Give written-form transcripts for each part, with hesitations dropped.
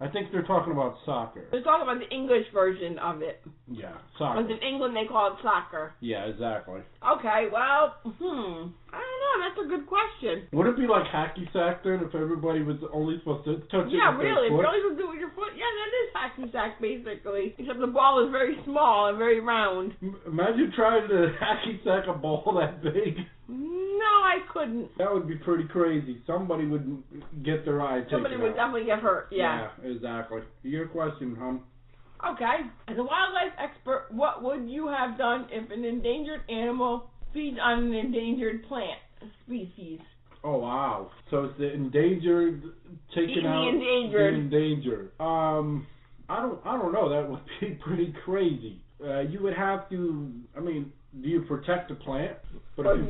I think they're talking about soccer. They're talking about the English version of it. Yeah, soccer. Because in England they call it soccer. Yeah, exactly. Okay, well, I don't know. That's a good question. Would it be like hacky sack then if everybody was only supposed to touch it with Yeah, their really. If foot? you're only supposed to do it with your foot, yeah, that is hacky sack basically. Except the ball is very small and very round. Imagine trying to hacky sack a ball that big. No, I couldn't. That would be pretty crazy. Somebody would get their eye taken Somebody would out. definitely get hurt, yeah. Yeah, exactly. Your question, hon. Okay. As a wildlife expert, what would you have done if an endangered animal feeds on an endangered plant species? Oh, wow. So it's the endangered taking Eating out the endangered. the endangered. I don't know. That would be pretty crazy. You would have to, I mean, do you protect the plant? Or do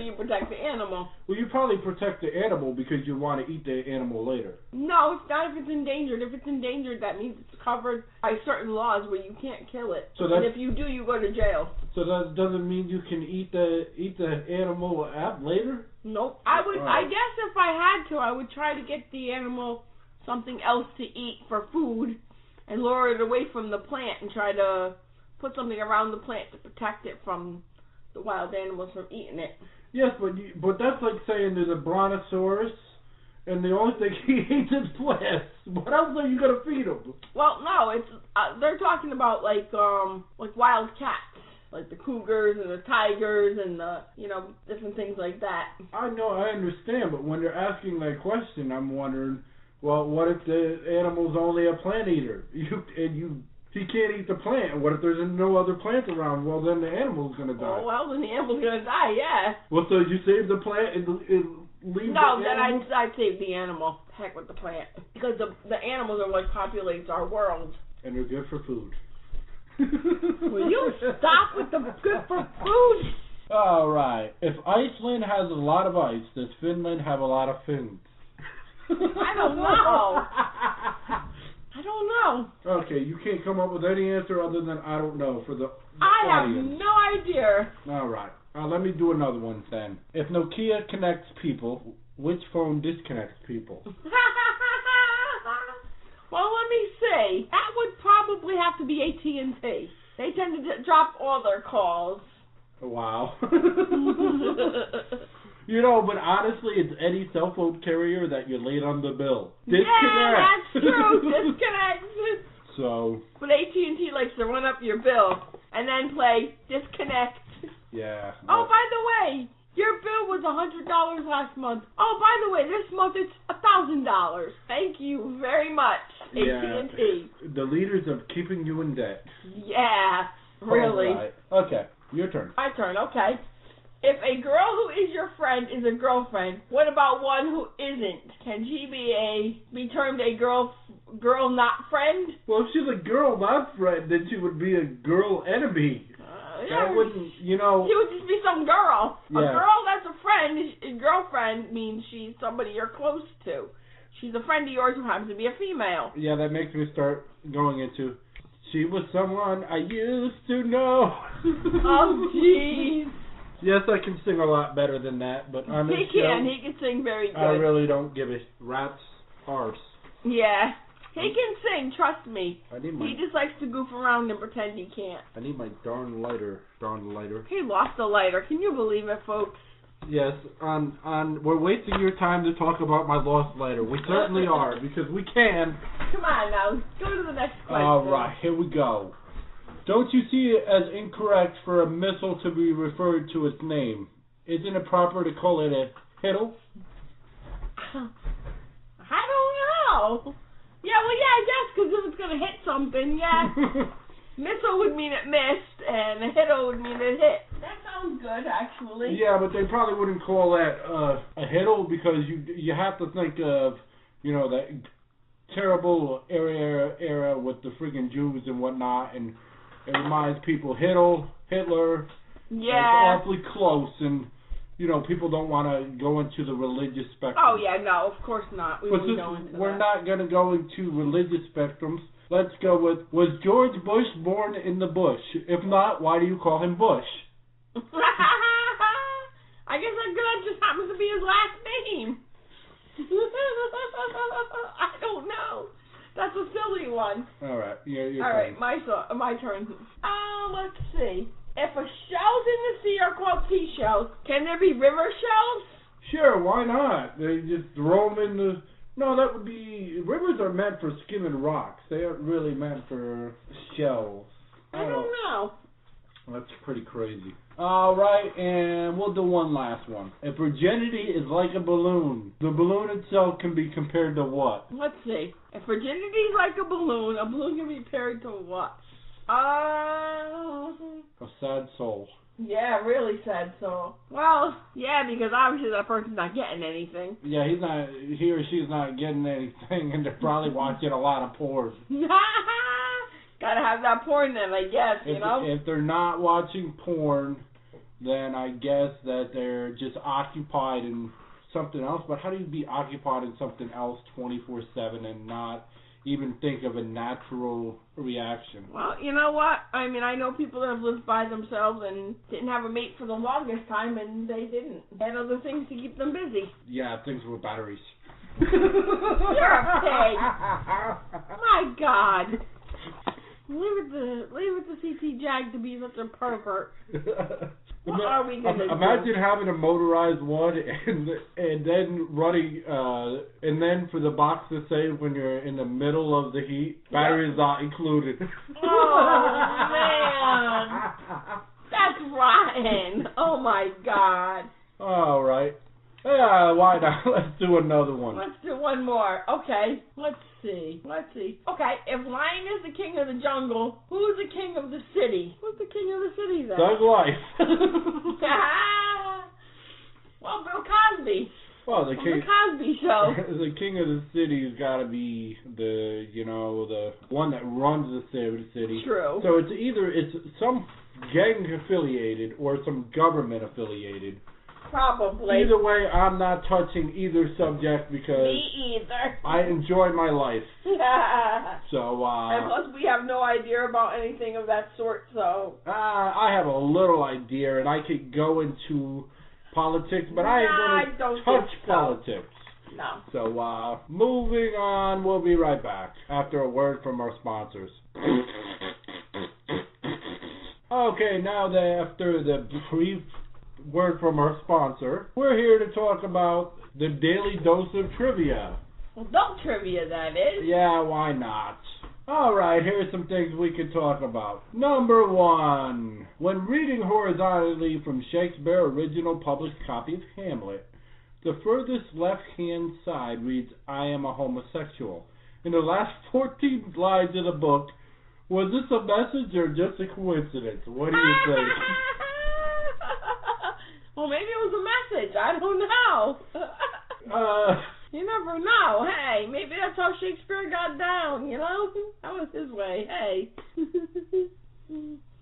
you protect the animal? Well, you probably protect the animal because you want to eat the animal later. No, it's not if it's endangered. If it's endangered, that means it's covered by certain laws where you can't kill it. And if you do, you go to jail. So that doesn't mean you can eat the animal later? Nope. I guess if I had to, I would try to get the animal something else to eat for food and lure it away from the plant and try to put something around the plant to protect it from the wild animals from eating it. Yes, but that's like saying there's a brontosaurus and the only thing he eats is flesh. What else are you gonna feed him? Well, no, it's they're talking about like wild cats, like the cougars and the tigers and the different things like that. I know, I understand, but when they're asking that question, I'm wondering, well, what if the animal's only a plant eater? He can't eat the plant. What if there's no other plant around? Well, then the animal's going to die. Oh, well, then the animal's going to die, yeah. Well, so you save the plant and leave the animal? No, then I'd save the animal. Heck with the plant. Because the animals are what populates our world. And they're good for food. Will you stop with the good for food? All right. If Iceland has a lot of ice, does Finland have a lot of fins? I don't know. I don't know. Okay, you can't come up with any answer other than I don't know for the have audience. no idea. All right. Let me do another one then. If Nokia connects people, which phone disconnects people? Well, let me see. That would probably have to be AT&T. They tend to drop all their calls. Wow. But honestly, it's any cell phone carrier that you're late on the bill. Disconnect. Yeah, that's true. Disconnect. So. But AT&T likes to run up your bill and then play disconnect. Yeah. Oh, by the way, your bill was $100 last month. Oh, by the way, this month it's $1,000. Thank you very much, AT&T. The leaders of keeping you in debt. Yeah, really. All right. Okay, your turn. My turn, okay. If a girl who is your friend is a girlfriend, what about one who isn't? Can she be termed a girl not friend? Well, if she's a girl not friend, then she would be a girl enemy. That wouldn't, She would just be some girl. Yeah. A girl that's a friend, a girlfriend means she's somebody you're close to. She's a friend of yours who happens to be a female. Yeah, that makes me start going into, she was someone I used to know. Oh, jeez. Yes, I can sing a lot better than that, but on this show, he can sing very good. I really don't give a rat's arse. Yeah, he can sing, trust me. He just likes to goof around and pretend he can't. I need my darn lighter. He lost a lighter, can you believe it, folks? Yes, we're wasting your time to talk about my lost lighter. We certainly are, because we can. Come on now, go to the next question. All right, here we go. Don't you see it as incorrect for a missile to be referred to its name? Isn't it proper to call it a hittle? I don't know. Yeah, I guess, because if it's going to hit something, yeah. Missile would mean it missed, and a hittle would mean it hit. That sounds good, actually. Yeah, but they probably wouldn't call that a hittle, because you have to think of, that terrible era with the friggin' Jews and whatnot, and it reminds people Hitler. Yeah. It's awfully close, and people don't want to go into the religious spectrum. Oh yeah, no, of course not. But since we're not going to go into religious spectrums, let's go with, was George Bush born in the bush? If not, why do you call him Bush? I guess that just happens to be his last name. I don't know. That's a silly one. All right, your All turn. right, my turn. Let's see. If shells in the sea are called seashells, can there be river shells? Sure, why not? They just throw them in the... No, that would be... Rivers are meant for skimming rocks. They aren't really meant for shells. I don't know. That's pretty crazy. All right, and we'll do one last one. If virginity is like a balloon, the balloon itself can be compared to what? Let's see. If virginity is like a balloon can be compared to what? A sad soul. Yeah, really sad soul. Well, yeah, because obviously that person's not getting anything. Yeah, he or she's not getting anything, and they're probably watching a lot of porn. Gotta have that porn then, I guess, you know? If they're not watching porn, then I guess that they're just occupied in something else. But how do you be occupied in something else 24/7 and not even think of a natural reaction? Well, you know what? I mean, I know people that have lived by themselves and didn't have a mate for the longest time, and they didn't. They had other things to keep them busy. Yeah, things with batteries. You're a pig. My God. Leave it to CT Jag to be such a pervert. What are we gonna do? Imagine having a motorized one and then running and then for the box to say when you're in the middle of the heat, batteries not included. Oh man, that's rotten. Oh my God. All right. Yeah, why not? Let's do another one. Let's do one more. Okay. Let's see. Okay, if lion is the king of the jungle, who's the king of the city? Who's the king of the city then? Doug Life. Well, Bill Cosby. Well, the Cosby Show. The king of the city's got to be the one that runs the city. True. So it's some gang affiliated or some government affiliated. Probably. Either way, I'm not touching either subject because me either. I enjoy my life. So and plus, we have no idea about anything of that sort. So I have a little idea, and I could go into politics, but I ain't going to touch politics. No. So moving on, we'll be right back after a word from our sponsors. Okay, now that after the brief word from our sponsor, we're here to talk about the daily dose of trivia. Adult trivia, that is. Yeah, why not? Alright, here's some things we could talk about. Number 1. When reading horizontally from Shakespeare's original published copy of Hamlet, the furthest left-hand side reads, "I am a homosexual." In the last 14 lines of the book, was this a message or just a coincidence? What do you think? Well, maybe it was a message. I don't know. You never know. Hey, maybe that's how Shakespeare got down, you know? That was his way. Hey.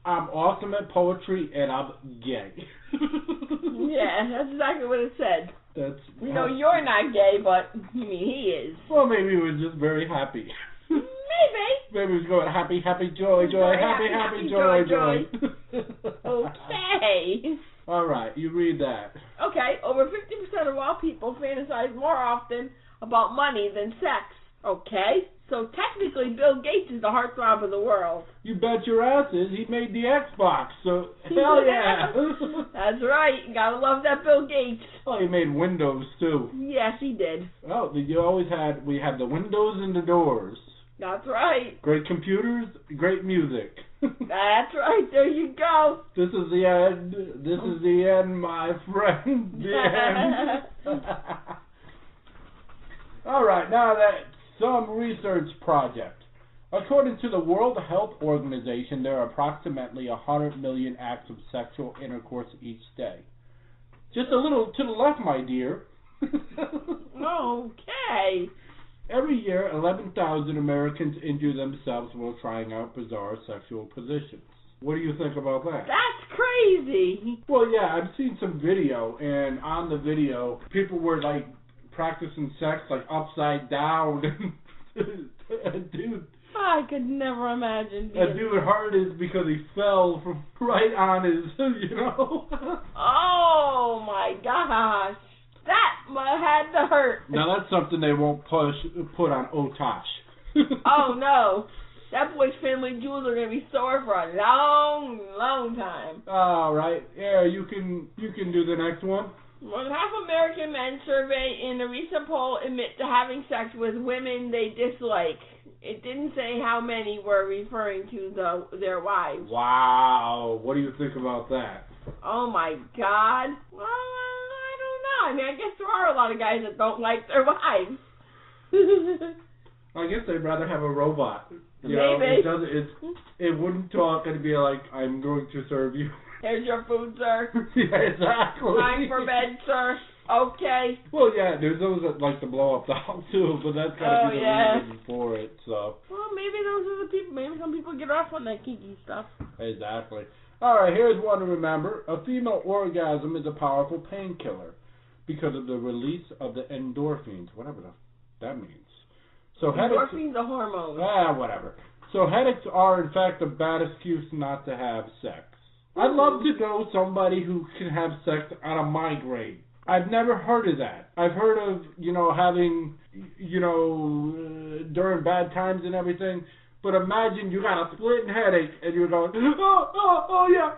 I'm awesome at poetry and I'm gay. Yeah, that's exactly what it said. That's you're not gay, but I mean he is. Well, maybe he was just very happy. Maybe. Maybe he was going happy, happy, joy, happy, joy. Okay. All right, you read that. Okay, over 50% of all people fantasize more often about money than sex. Okay, so technically Bill Gates is the heartthrob of the world. You bet your asses he made the Xbox, so hell yeah. That's right, you gotta love that Bill Gates. Well, he made Windows too. Yes, he did. Oh, we had the windows and the doors. That's right. Great computers, great music. That's right, there you go. This is the end. This is the end, my friend. The end. All right, now that some research project. According to the World Health Organization, there are approximately 100 million acts of sexual intercourse each day. Just a little to the left, my dear. Okay. Every year, 11,000 Americans injure themselves while trying out bizarre sexual positions. What do you think about that? That's crazy. Well, yeah, I've seen some video, and on the video, people were, like, practicing sex, like, upside down. Dude. I could never imagine being... A dude hurt is because he fell from right on his, Oh, my gosh. That had to hurt. Now that's something they won't put on Otosh. Oh no. That boy's family jewels are going to be sore for a long, long time. All right. Yeah, you can do the next one. More than half American men surveyed in a recent poll admit to having sex with women they dislike. It didn't say how many were referring to their wives. Wow. What do you think about that? Oh my God. Well, I don't know. I mean, I guess there are a lot of guys that don't like their wives. I guess they'd rather have a robot. You Maybe. know, it wouldn't talk and be like, I'm going to serve you. Here's your food, sir. Yeah, exactly. Time for bed, sir. Okay. Well, yeah, there's those that like to blow up the house too, but that's gotta be the reason for it. So. Well, maybe those are the people. Maybe some people get off on that kinky stuff. Exactly. All right, here's one to remember: a female orgasm is a powerful painkiller because of the release of the endorphins, whatever that means. So endorphins are hormones. Whatever. So headaches are, in fact, a bad excuse not to have sex. I'd love to know somebody who can have sex on a migraine. I've never heard of that. I've heard of, having, during bad times and everything. But imagine you got a splitting headache and you're going, oh yeah.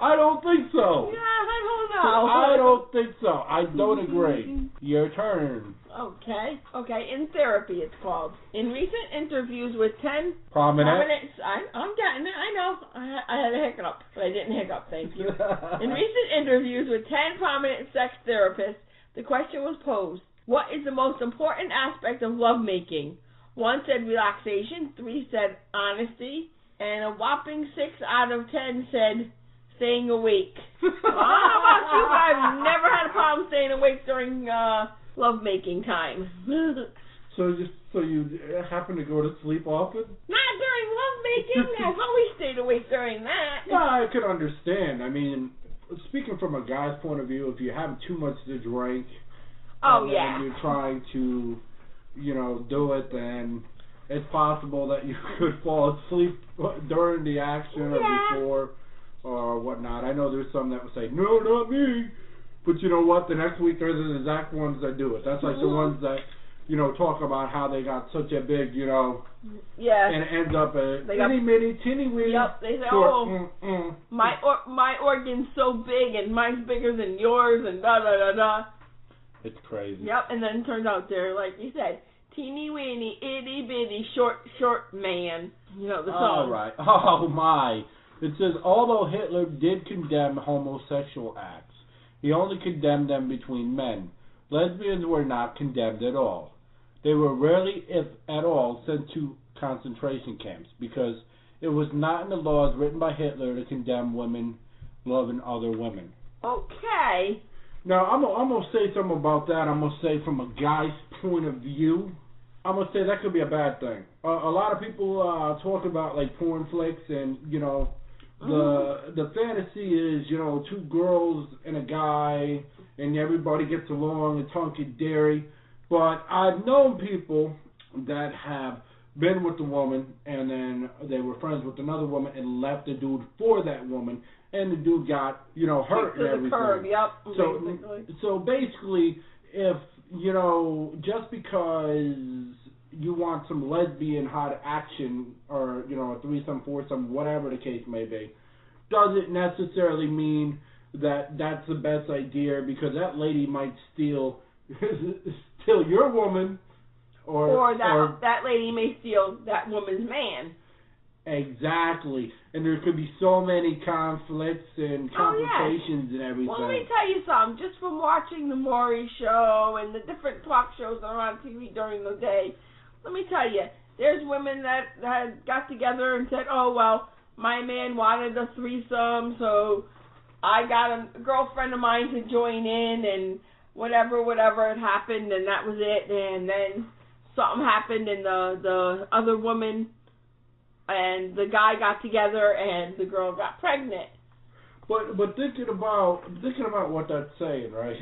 I don't think so. Yeah, I don't know. I don't think so. I don't agree. Your turn. Okay. In therapy, it's called. In recent interviews with 10 prominent. I'm getting it. I know. I had a hiccup, but I didn't hiccup. Thank you. In recent interviews with 10 prominent sex therapists, the question was posed: what is the most important aspect of lovemaking? 1 said relaxation, 3 said honesty, and a whopping 6 out of 10 said staying awake. Well, I don't know about you, but I've never had a problem staying awake during lovemaking time. So you happen to go to sleep often? Not during lovemaking. I've always stayed awake during that. Yeah, I could understand. I mean, speaking from a guy's point of view, if you have too much to drink, and you're trying to, do it, then it's possible that you could fall asleep during the action or before or whatnot. I know there's some that would say, no, not me. But you know what? The next week there's the exact ones that do it. That's like the ones that, talk about how they got such a big, and it ends up a itty-bitty, tinny-weeny. Yep, they say, my organ's so big and mine's bigger than yours and da-da-da-da. It's crazy. Yep, and then it turns out they're, like you said, teeny-weeny, itty-bitty, short man. The song. All right. Oh, my. It says, although Hitler did condemn homosexual acts, he only condemned them between men. Lesbians were not condemned at all. They were rarely, if at all, sent to concentration camps because it was not in the laws written by Hitler to condemn women loving other women. Okay. Now, I'm going to say something about that. I'm going to say from a guy's point of view, I'm going to say that could be a bad thing. A lot of people talk about, like, porn flicks and, the fantasy is, 2 girls and a guy and everybody gets along, it's hunky-dory. But I've known people that have been with the woman and then they were friends with another woman and left the dude for that woman. And the dude got, hurt and everything. Curb, yep. So basically, if, just because you want some lesbian hot action or, a threesome, foursome, whatever the case may be, doesn't necessarily mean that that's the best idea because that lady might steal your woman or that lady may steal that woman's man. Exactly. And there could be so many conflicts and complications and everything. Well, let me tell you something. Just from watching the Maury Show and the different talk shows that are on TV during the day, let me tell you, there's women that got together and said, oh, well, my man wanted a threesome, so I got a girlfriend of mine to join in, and whatever had happened, and that was it. And then something happened, and the other woman and the guy got together, and the girl got pregnant. But thinking about what that's saying, right?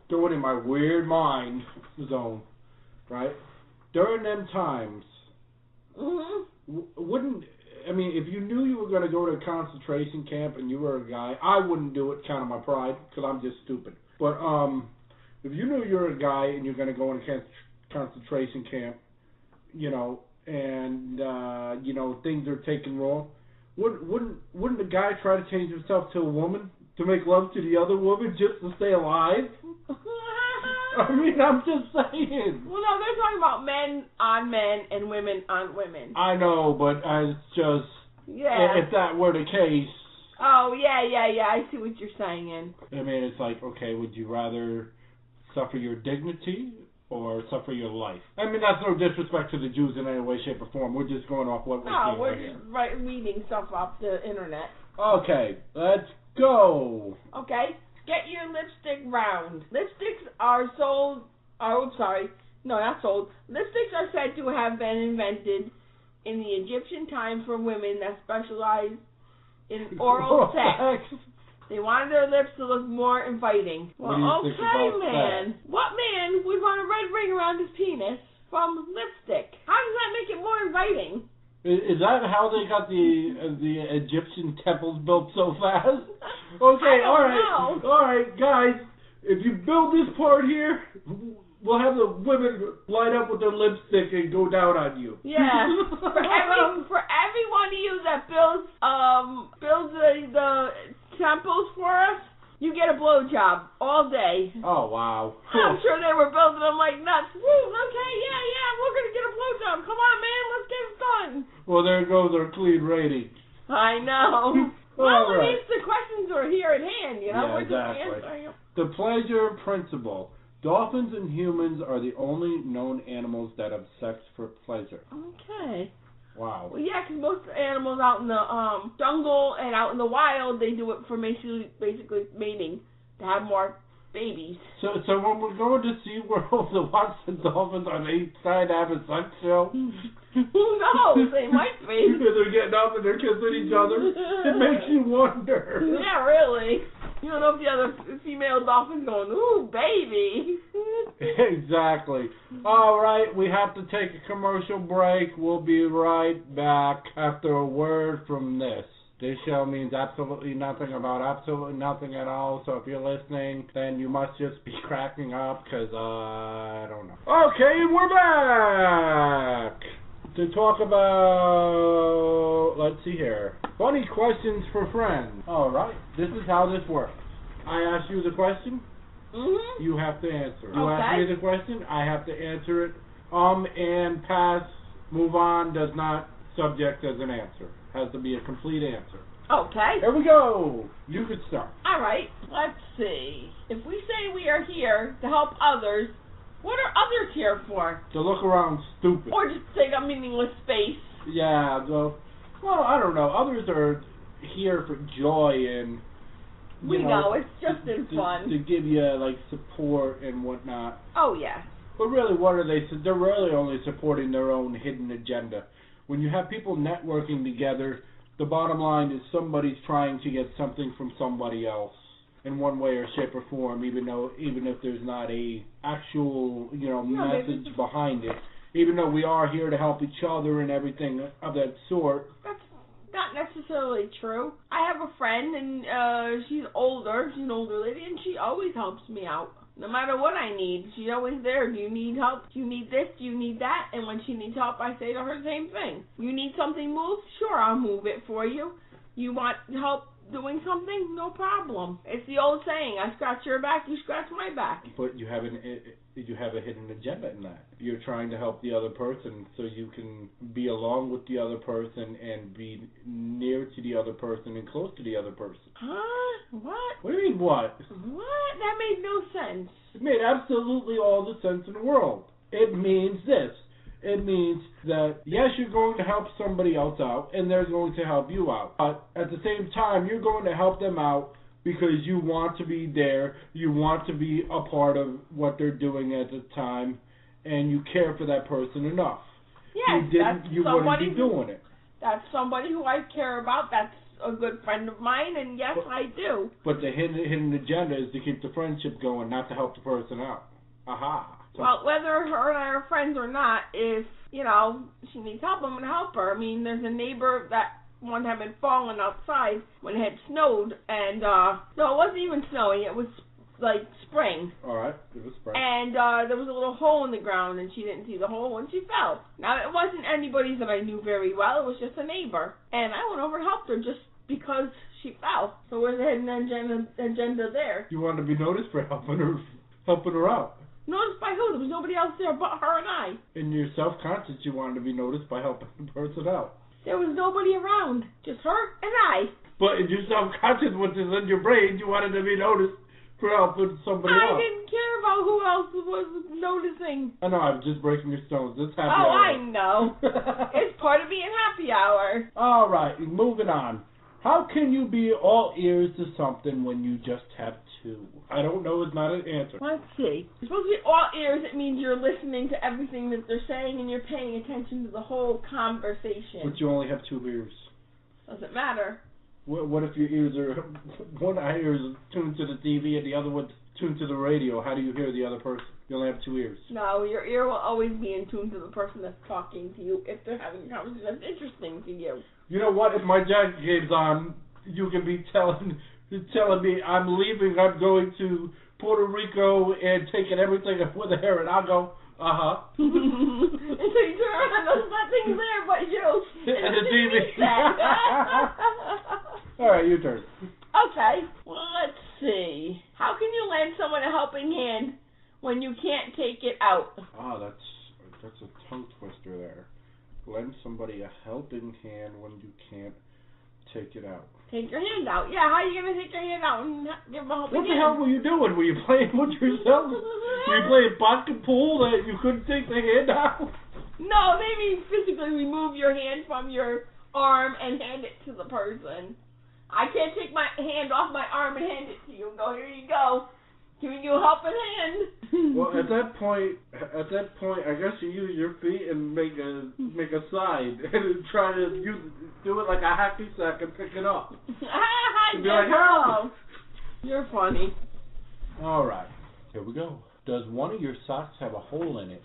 Going in my weird mind zone, right? During them times, if you knew you were going to go to a concentration camp and you were a guy, I wouldn't do it, kind of my pride, because I'm just stupid. But if you know you're a guy and you're going to go in a concentration camp, and things are taken wrong, wouldn't the guy try to change himself to a woman to make love to the other woman just to stay alive? I mean, I'm just saying. Well, no, they're talking about men on men and women on women. I know, but it's just, if that were the case. Oh, yeah, I see what you're saying. I mean, it's like, okay, would you rather suffer your dignity or suffer your life? I mean, that's no disrespect to the Jews in any way, shape, or form. We're just going off what we're seeing we're just reading stuff off the internet. Okay, let's go. Okay. Get your lipstick round. Lipsticks are sold. Oh, sorry. No, not sold. Lipsticks are said to have been invented in the Egyptian times for women that specialized in oral sex. They wanted their lips to look more inviting. Well, okay, man. That? What man would want a red ring around his penis from lipstick? How does that make it more inviting? Is that how they got the Egyptian temples built so fast? Okay, all right, guys. If you build this part here, we'll have the women line up with their lipstick and go down on you. Yeah. For every one of you that builds the temples for us, you get a blowjob all day. Oh, wow. I'm sure they were building them like nuts. Woo, okay, yeah, we're going to get a blowjob. Come on, man, let's get it done. Well, there goes our clean rating. I know. Well, right. At least the questions are here at hand, Yeah, we're exactly. just answering them. The pleasure principle. Dolphins and humans are the only known animals that have sex for pleasure. Okay. Wow. Well, yeah, because most animals out in the jungle and out in the wild, they do it for basically mating, to have more babies. So when we're going to SeaWorld to watch the dolphins, are they trying to have a sex show? Who knows? They might be. They're getting up and they're kissing each other. It makes you wonder. Yeah, really. You don't know if the other female dolphin's going, ooh, baby. Exactly. All right, we have to take a commercial break. We'll be right back after a word from this. This show means absolutely nothing about absolutely nothing at all, so if you're listening, then you must just be cracking up, because, I don't know. Okay, we're back to talk about, let's see here, funny questions for friends. All right, this is how this works. I ask you the question, you have to answer. You ask me the question, I have to answer it. And pass, move on, does not subject as an answer. Has to be a complete answer. Okay. Here we go. You could start. All right. Let's see. If we say we are here to help others, what are others here for? To look around stupid. Or just take up meaningless space. Yeah. Well, I don't know. Others are here for joy and. We know it's just in fun. To give you like support and whatnot. Oh yeah. But really, what are they? They're really only supporting their own hidden agenda. When you have people networking together, the bottom line is somebody's trying to get something from somebody else in one way or shape or form, even if there's not a actual, message behind it. Even though we are here to help each other and everything of that sort. That's not necessarily true. I have a friend, and she's older. She's an older lady, and she always helps me out. No matter what I need, she's always there. Do you need help? Do you need this? Do you need that? And when she needs help, I say to her the same thing. You need something moved? Sure, I'll move it for you. You want help doing something? No problem. It's the old saying, I scratch your back, you scratch my back. But you have a hidden agenda in that. You're trying to help the other person so you can be along with the other person and be near to the other person and close to the other person. Huh? What? What do you mean, what? What? That made no sense. It made absolutely all the sense in the world. It means this. It means that, yes, you're going to help somebody else out, and they're going to help you out. But at the same time, you're going to help them out because you want to be there, you want to be a part of what they're doing at the time, and you care for that person enough. Yes, you wouldn't be doing it. That's somebody who I care about. That's a good friend of mine, and yes, I do. But the hidden agenda is to keep the friendship going, not to help the person out. Aha. Well, whether her and I are friends or not, if, she needs help, I'm going to help her. I mean, there's a neighbor that one time had fallen outside when it had snowed, and, no, it wasn't even snowing. It was, like spring. All right, it was spring. And there was a little hole in the ground, and she didn't see the hole, and she fell. Now, it wasn't anybody that I knew very well. It was just a neighbor. And I went over and helped her just because she fell. So where's the hidden agenda there? You wanted to be noticed for helping her out. Noticed by who? There was nobody else there but her and I. In your self-conscious, you wanted to be noticed by helping the person out. There was nobody around. Just her and I. But in your self-conscious, which is in your brain, you wanted to be noticed for helping somebody I else. didn't care about who else was noticing. I know, I'm just breaking your stones. It's happy hour. hour. I know. It's part of being happy hour. All right, moving on. How can you be all ears to something when you just have two? I don't know, it's not an answer. Let's see. You're supposed to be all ears. It means you're listening to everything that they're saying and you're paying attention to the whole conversation. But you only have two ears. Doesn't matter. What if your ears are, one ear is tuned to the TV and the other one's tuned to the radio? How do you hear the other person? You only have two ears. No, your ear will always be in tune to the person that's talking to you if they're having a conversation that's interesting to you. You know what? If my jacket game's on, you can be telling me I'm leaving, I'm going to Puerto Rico and taking everything with her, and I'll go, uh-huh. And so you turn around, there's nothing there but you. And the TV. All right, your turn. Okay, well, let's see. How can you lend someone a helping hand when you can't take it out? Ah, that's a tongue twister there. Lend somebody a helping hand when you can't take it out. Take your hand out. Yeah, how are you going to take your hand out and give them a helping hand? What the hell were you doing? Were you playing with yourself? Were you playing pocket pool that you couldn't take the hand out? No, maybe physically remove your hand from your arm and hand it to the person. I can't take my hand off my arm and hand it to you and go, here you go. Giving you a helping hand. Well, at that point, I guess you use your feet and make a sign and try to do it like a hacky sack and pick it up. I be like, help! You're funny. All right, here we go. Does one of your socks have a hole in it?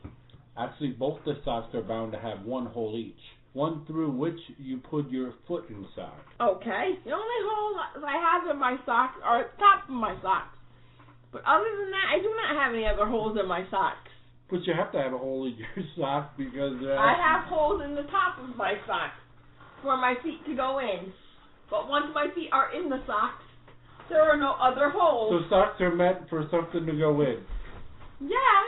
Actually, both the socks are bound to have one hole each. One through which you put your foot inside. Okay. The only holes I have in my socks are at the top of my socks. But other than that, I do not have any other holes in my socks. But you have to have a hole in your sock because... I have holes in the top of my socks for my feet to go in. But once my feet are in the socks, there are no other holes. So socks are meant for something to go in? Yeah.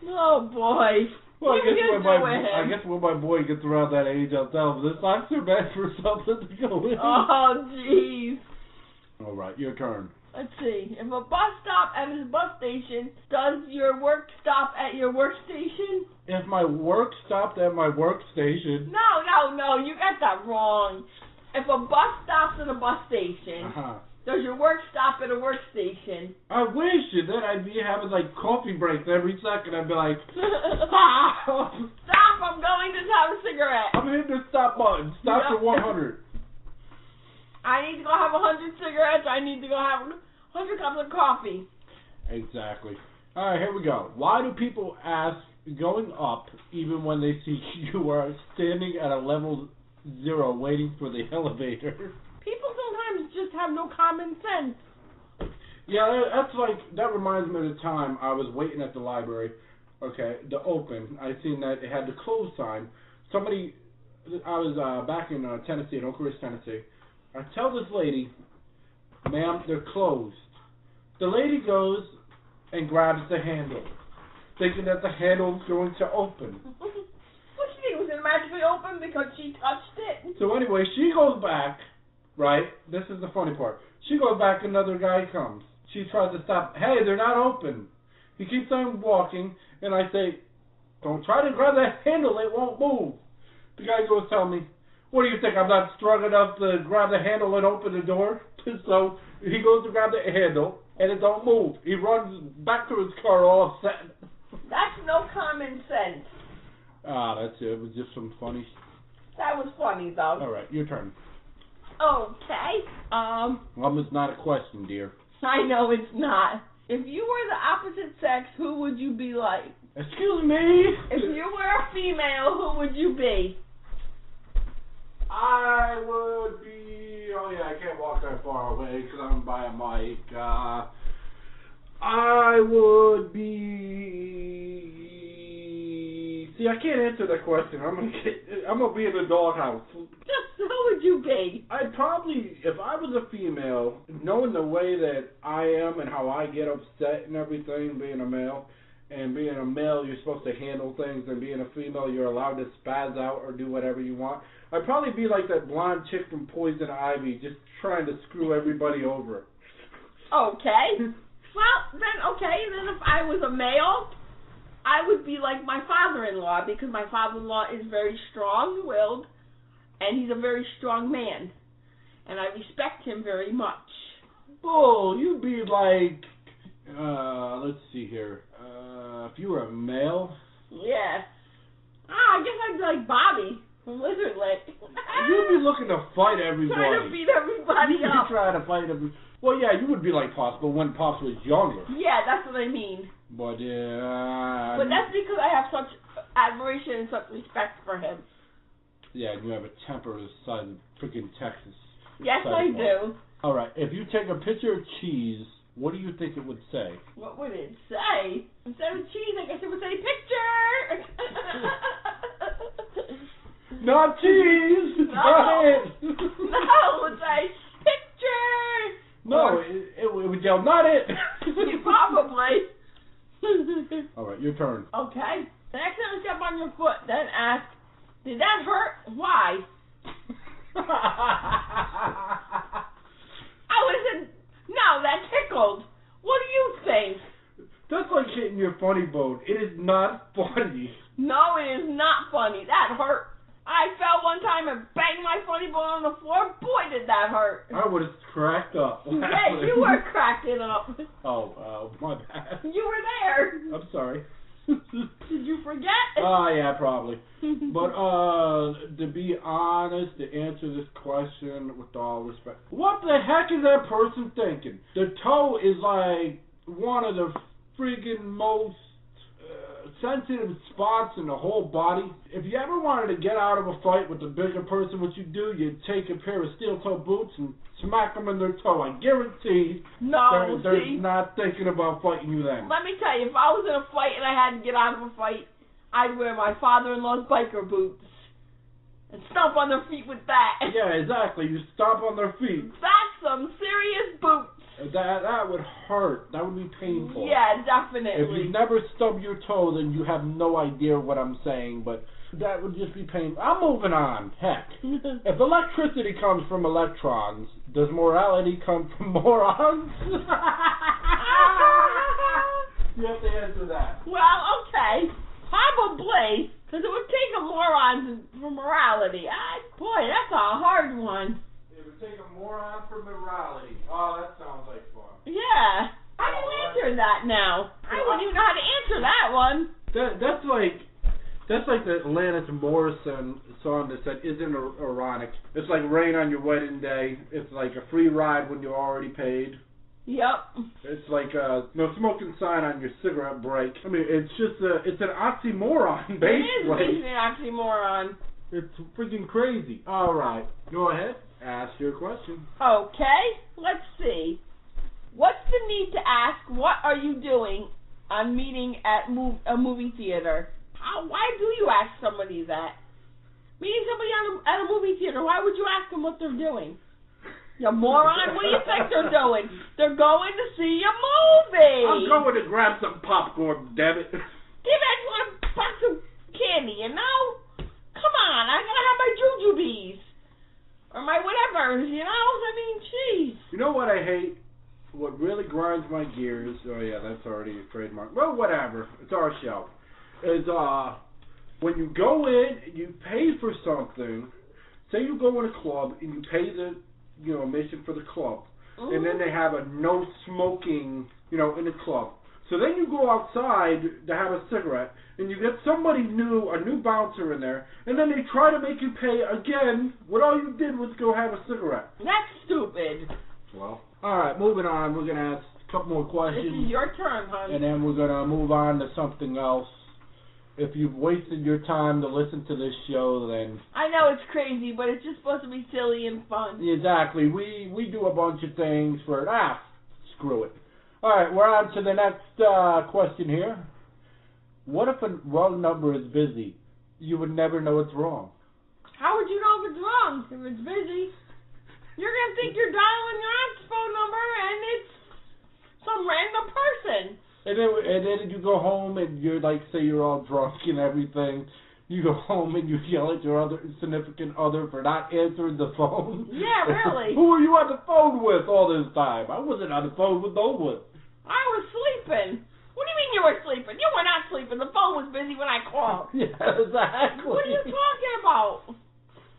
Oh boy. Well, I guess when my boy gets around that age, I'll tell him the socks are meant for something to go in. Oh jeez. All right, your turn. Let's see. If a bus stop at a bus station, does your work stop at your workstation? If my work stopped at my workstation. No, you got that wrong. If a bus stops at a bus station, does your work stop at a workstation? I wish, and then I'd be having like coffee breaks every second. I'd be like, stop! Stop! I'm going to have a cigarette. I'm hitting the stop button. Stop for 100. I need to go have 100 cigarettes. I need to go have 100 cups of coffee. Exactly. All right, here we go. Why do people ask going up even when they see you are standing at a level 0 waiting for the elevator? People sometimes just have no common sense. Yeah, that reminds me of the time I was waiting at the library, to open. I seen that it had the close sign. I was back in Tennessee, in Oak Ridge, Tennessee. I tell this lady, ma'am, they're closed. The lady goes and grabs the handle, thinking that the handle's going to open. What do you think? Was it magically open because she touched it? So anyway, she goes back, right? This is the funny part. She goes back, another guy comes. She tries to stop. Hey, they're not open. He keeps on walking, and I say, don't try to grab that handle, it won't move. The guy goes, tell me, what do you think, I'm not strong enough to grab the handle and open the door? So he goes to grab the handle, and it don't move. He runs back to his car all upset. That's no common sense. That's it. It was just some funny. That was funny, though. All right, your turn. Okay. It's not a question, dear. I know it's not. If you were the opposite sex, who would you be like? Excuse me? If you were a female, who would you be? I would be... Oh, yeah, I can't walk that that far away because I'm by a mic. I would be. See, I can't answer that question. I'm gonna be in the doghouse. Who would you be? I'd probably, if I was a female, knowing the way that I am and how I get upset and everything, being a male, and being a male, you're supposed to handle things, and being a female, you're allowed to spaz out or do whatever you want. I'd probably be like that blonde chick from Poison Ivy, just trying to screw everybody over. Okay. Well, then if I was a male, I would be like my father-in-law, because my father-in-law is very strong-willed, and he's a very strong man, and I respect him very much. Bull, you'd be like, let's see here, if you were a male? Yeah. I guess I'd be like Bobby from Lizard Lick. You'd be looking to fight everybody. Trying to beat everybody You'd up. be trying to fight everybody. Well, yeah, you would be like Pops, but when Pops was younger. Yeah, that's what I mean. But that's because I have such admiration and such respect for him. Yeah, you have a temper the size of freaking Texas. Yes, I do. All right, if you take a picture of cheese, what do you think it would say? What would it say? Instead of cheese, I guess it would say picture. Not cheese! No, it would say picture! No, it would yell, not it! Probably. All right, your turn. Okay. The next time you step on your foot, then ask, did that hurt? Why? I would have said, no, that tickled. What do you think? That's like hitting your funny bone. It is not funny. No, it is not funny. That hurt. I fell one time and banged my funny bone on the floor. Boy, did that hurt. I would have cracked up. Yeah, you were cracking up. Oh, my bad. You were there. I'm sorry. Did you forget? Yeah, probably. But, to be honest, to answer this question with all respect, what the heck is that person thinking? The toe is like one of the freaking most sensitive spots in the whole body. If you ever wanted to get out of a fight with the bigger person, what you do, you take a pair of steel-toe boots and smack them in their toe. I guarantee they're not thinking about fighting you then. Let me tell you, if I was in a fight and I had to get out of a fight, I'd wear my father-in-law's biker boots and stomp on their feet with that. Yeah, exactly. You stomp on their feet. That's some serious boots. That would hurt. That would be painful. Yeah, definitely. If you never stub your toe, then you have no idea what I'm saying, but that would just be painful. I'm moving on. Heck. If electricity comes from electrons, does morality come from morons? You have to answer that. Well, okay. Probably. Because it would take a moron for morality. Boy, that's a hard one. It would take a moron for morality. Oh, that sounds like fun. Yeah. How do you answer that now? I wouldn't even know how to answer that one. That's like the Alanis Morrison song that said, "Isn't ironic?" It's like rain on your wedding day. It's like a free ride when you already paid. Yep. It's like no smoking sign on your cigarette break. I mean, it's just it's an oxymoron, basically. It is basically an oxymoron. It's freaking crazy. All right, go ahead. Ask your question. Okay, let's see. What's the need to ask, what are you doing on meeting at a movie theater? Why do you ask somebody that? Meeting somebody at a movie theater, why would you ask them what they're doing? You moron, what do you think they're doing? They're going to see a movie. I'm going to grab some popcorn, damn it. Give everyone a box of candy, you know? Come on, I gotta have my jujubes. Or my whatever, you know? I mean, jeez. You know what I hate? What really grinds my gears, oh yeah, that's already a trademark. Well, whatever, it's our show. Is when you go in, you pay for something. Say you go in a club and you pay the admission for the club, and then they have a no smoking, in the club. So then you go outside to have a cigarette, and you get somebody new, a new bouncer in there, and then they try to make you pay again when all you did was go have a cigarette. That's stupid. Well, all right, moving on. We're going to ask a couple more questions. This is your turn, honey. And then we're going to move on to something else. if you've wasted your time to listen to this show, then... I know it's crazy, but it's just supposed to be silly and fun. Exactly. We do a bunch of things for... screw it. All right, we're on to the next question here. What if a wrong number is busy? You would never know it's wrong. How would you know if it's wrong? If it's busy, you're going to think you're dialing your aunt's phone number and it's some random person. And then you go home and you're like, say you're all drunk and everything. You go home and you yell at your other significant other for not answering the phone. Yeah, really. Who were you on the phone with all this time? I wasn't on the phone with no one. I was sleeping. What do you mean you were sleeping? You were not sleeping. The phone was busy when I called. Yeah, exactly. What are you talking about?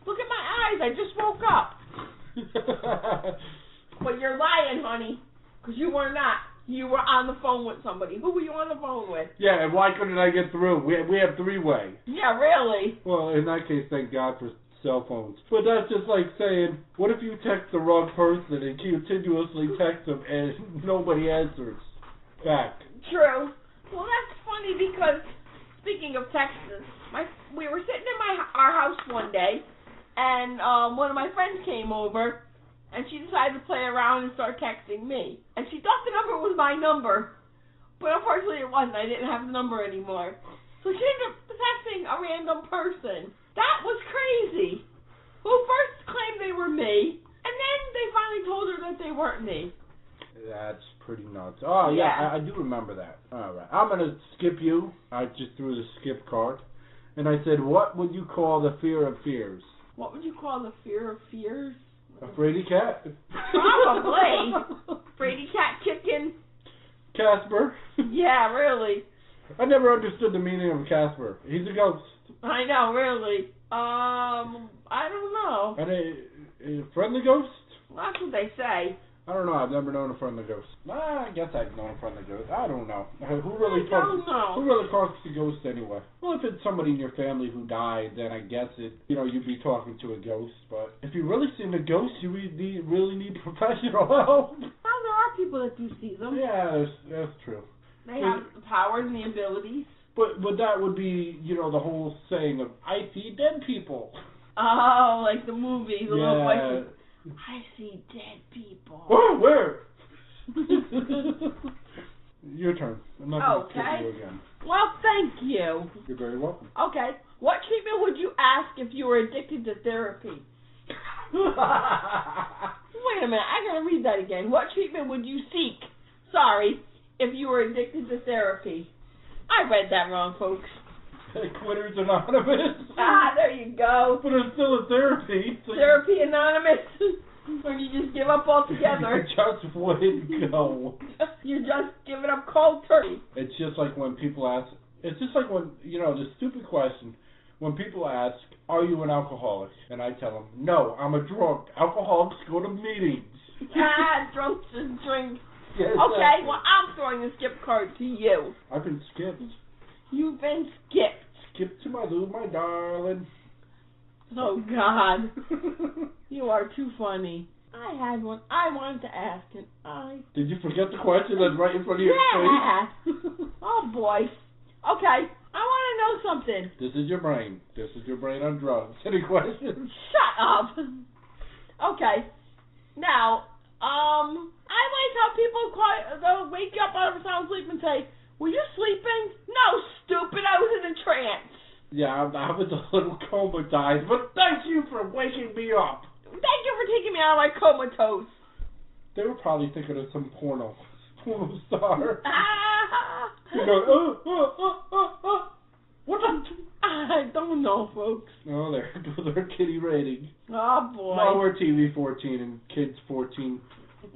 Look at my eyes. I just woke up. But you're lying, honey, because you were not. You were on the phone with somebody. Who were you on the phone with? Yeah, and why couldn't I get through? We have three-way. Yeah, really? Well, in that case, thank God for cell phones. But that's just like saying, what if you text the wrong person and continuously text them and nobody answers back? True. Well, that's funny because, speaking of texts, we were sitting in our house one day, and one of my friends came over, and she decided to play around and start texting me. And she thought the number was my number, but unfortunately it wasn't. I didn't have the number anymore. So she ended up texting a random person. That was crazy. Who first claimed they were me, and then they finally told her that they weren't me. That's pretty nuts. Oh, yeah. I do remember that. All right. I'm going to skip you. I just threw the skip card. And I said, what would you call the fear of fears? What would you call the fear of fears? A fraidy cat. Probably. Fraidy cat kicking. Casper. Yeah, really. I never understood the meaning of Casper. He's a ghost. I know, really. I don't know. And a friendly ghost? Well, that's what they say. I don't know. I've never known a friendly ghost. I guess I've known a friendly ghost. I don't know. Who really talks to ghosts anyway? Well, if it's somebody in your family who died, then I guess you'd be talking to a ghost. But if you've really seen a ghost, you really need professional help. Well, there are people that do see them. Yeah, that's true. They have the powers and the abilities. But that would be, the whole saying of, I see dead people. Oh, like the movies, the little voices. I see dead people. Oh, where? Your turn. I'm not going to skip you again. Well, thank you. You're very welcome. Okay. What treatment would you ask if you were addicted to therapy? Wait a minute. I got to read that again. What treatment would you seek? Sorry, if you were addicted to therapy. I read that wrong, folks. Quitters Anonymous. There you go. But it's still a therapy. So Therapy Anonymous. When you just give up altogether. Just way to go. You're just giving up cold turkey. It's just like when people ask, it's just like when, the stupid question, when people ask, are you an alcoholic? And I tell them, no, I'm a drunk. Alcoholics go to meetings. Drunks and drink. Yes, okay, well, I'm throwing the skip card to you. I've been skipped. You've been skipped. Skip to my loo, my darling. Oh, God. You are too funny. I had one I wanted to ask, and Did you forget the question that's right in front of your face? Oh, boy. Okay, I want to know something. This is your brain. This is your brain on drugs. Any questions? Shut up. Okay. Now, I like how people they'll wake you up out of a sound sleep and say, were you sleeping? No, stupid, I was in a trance. Yeah, I was a little comatized, but thank you for waking me up. Thank you for taking me out of my comatose. They were probably thinking of some porno star. You go, what the? I don't know, folks. Oh, there goes our kitty rating. Oh, boy. Well, we're TV 14 and kids 14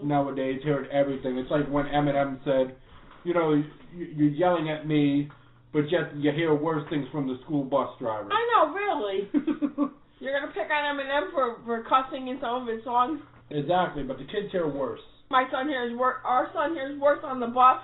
nowadays heard everything. It's like when Eminem said, you're yelling at me, but yet you hear worse things from the school bus driver. I know, really. You're going to pick on Eminem for cussing in some of his songs? Exactly, but the kids hear worse. Our son hears worse on the bus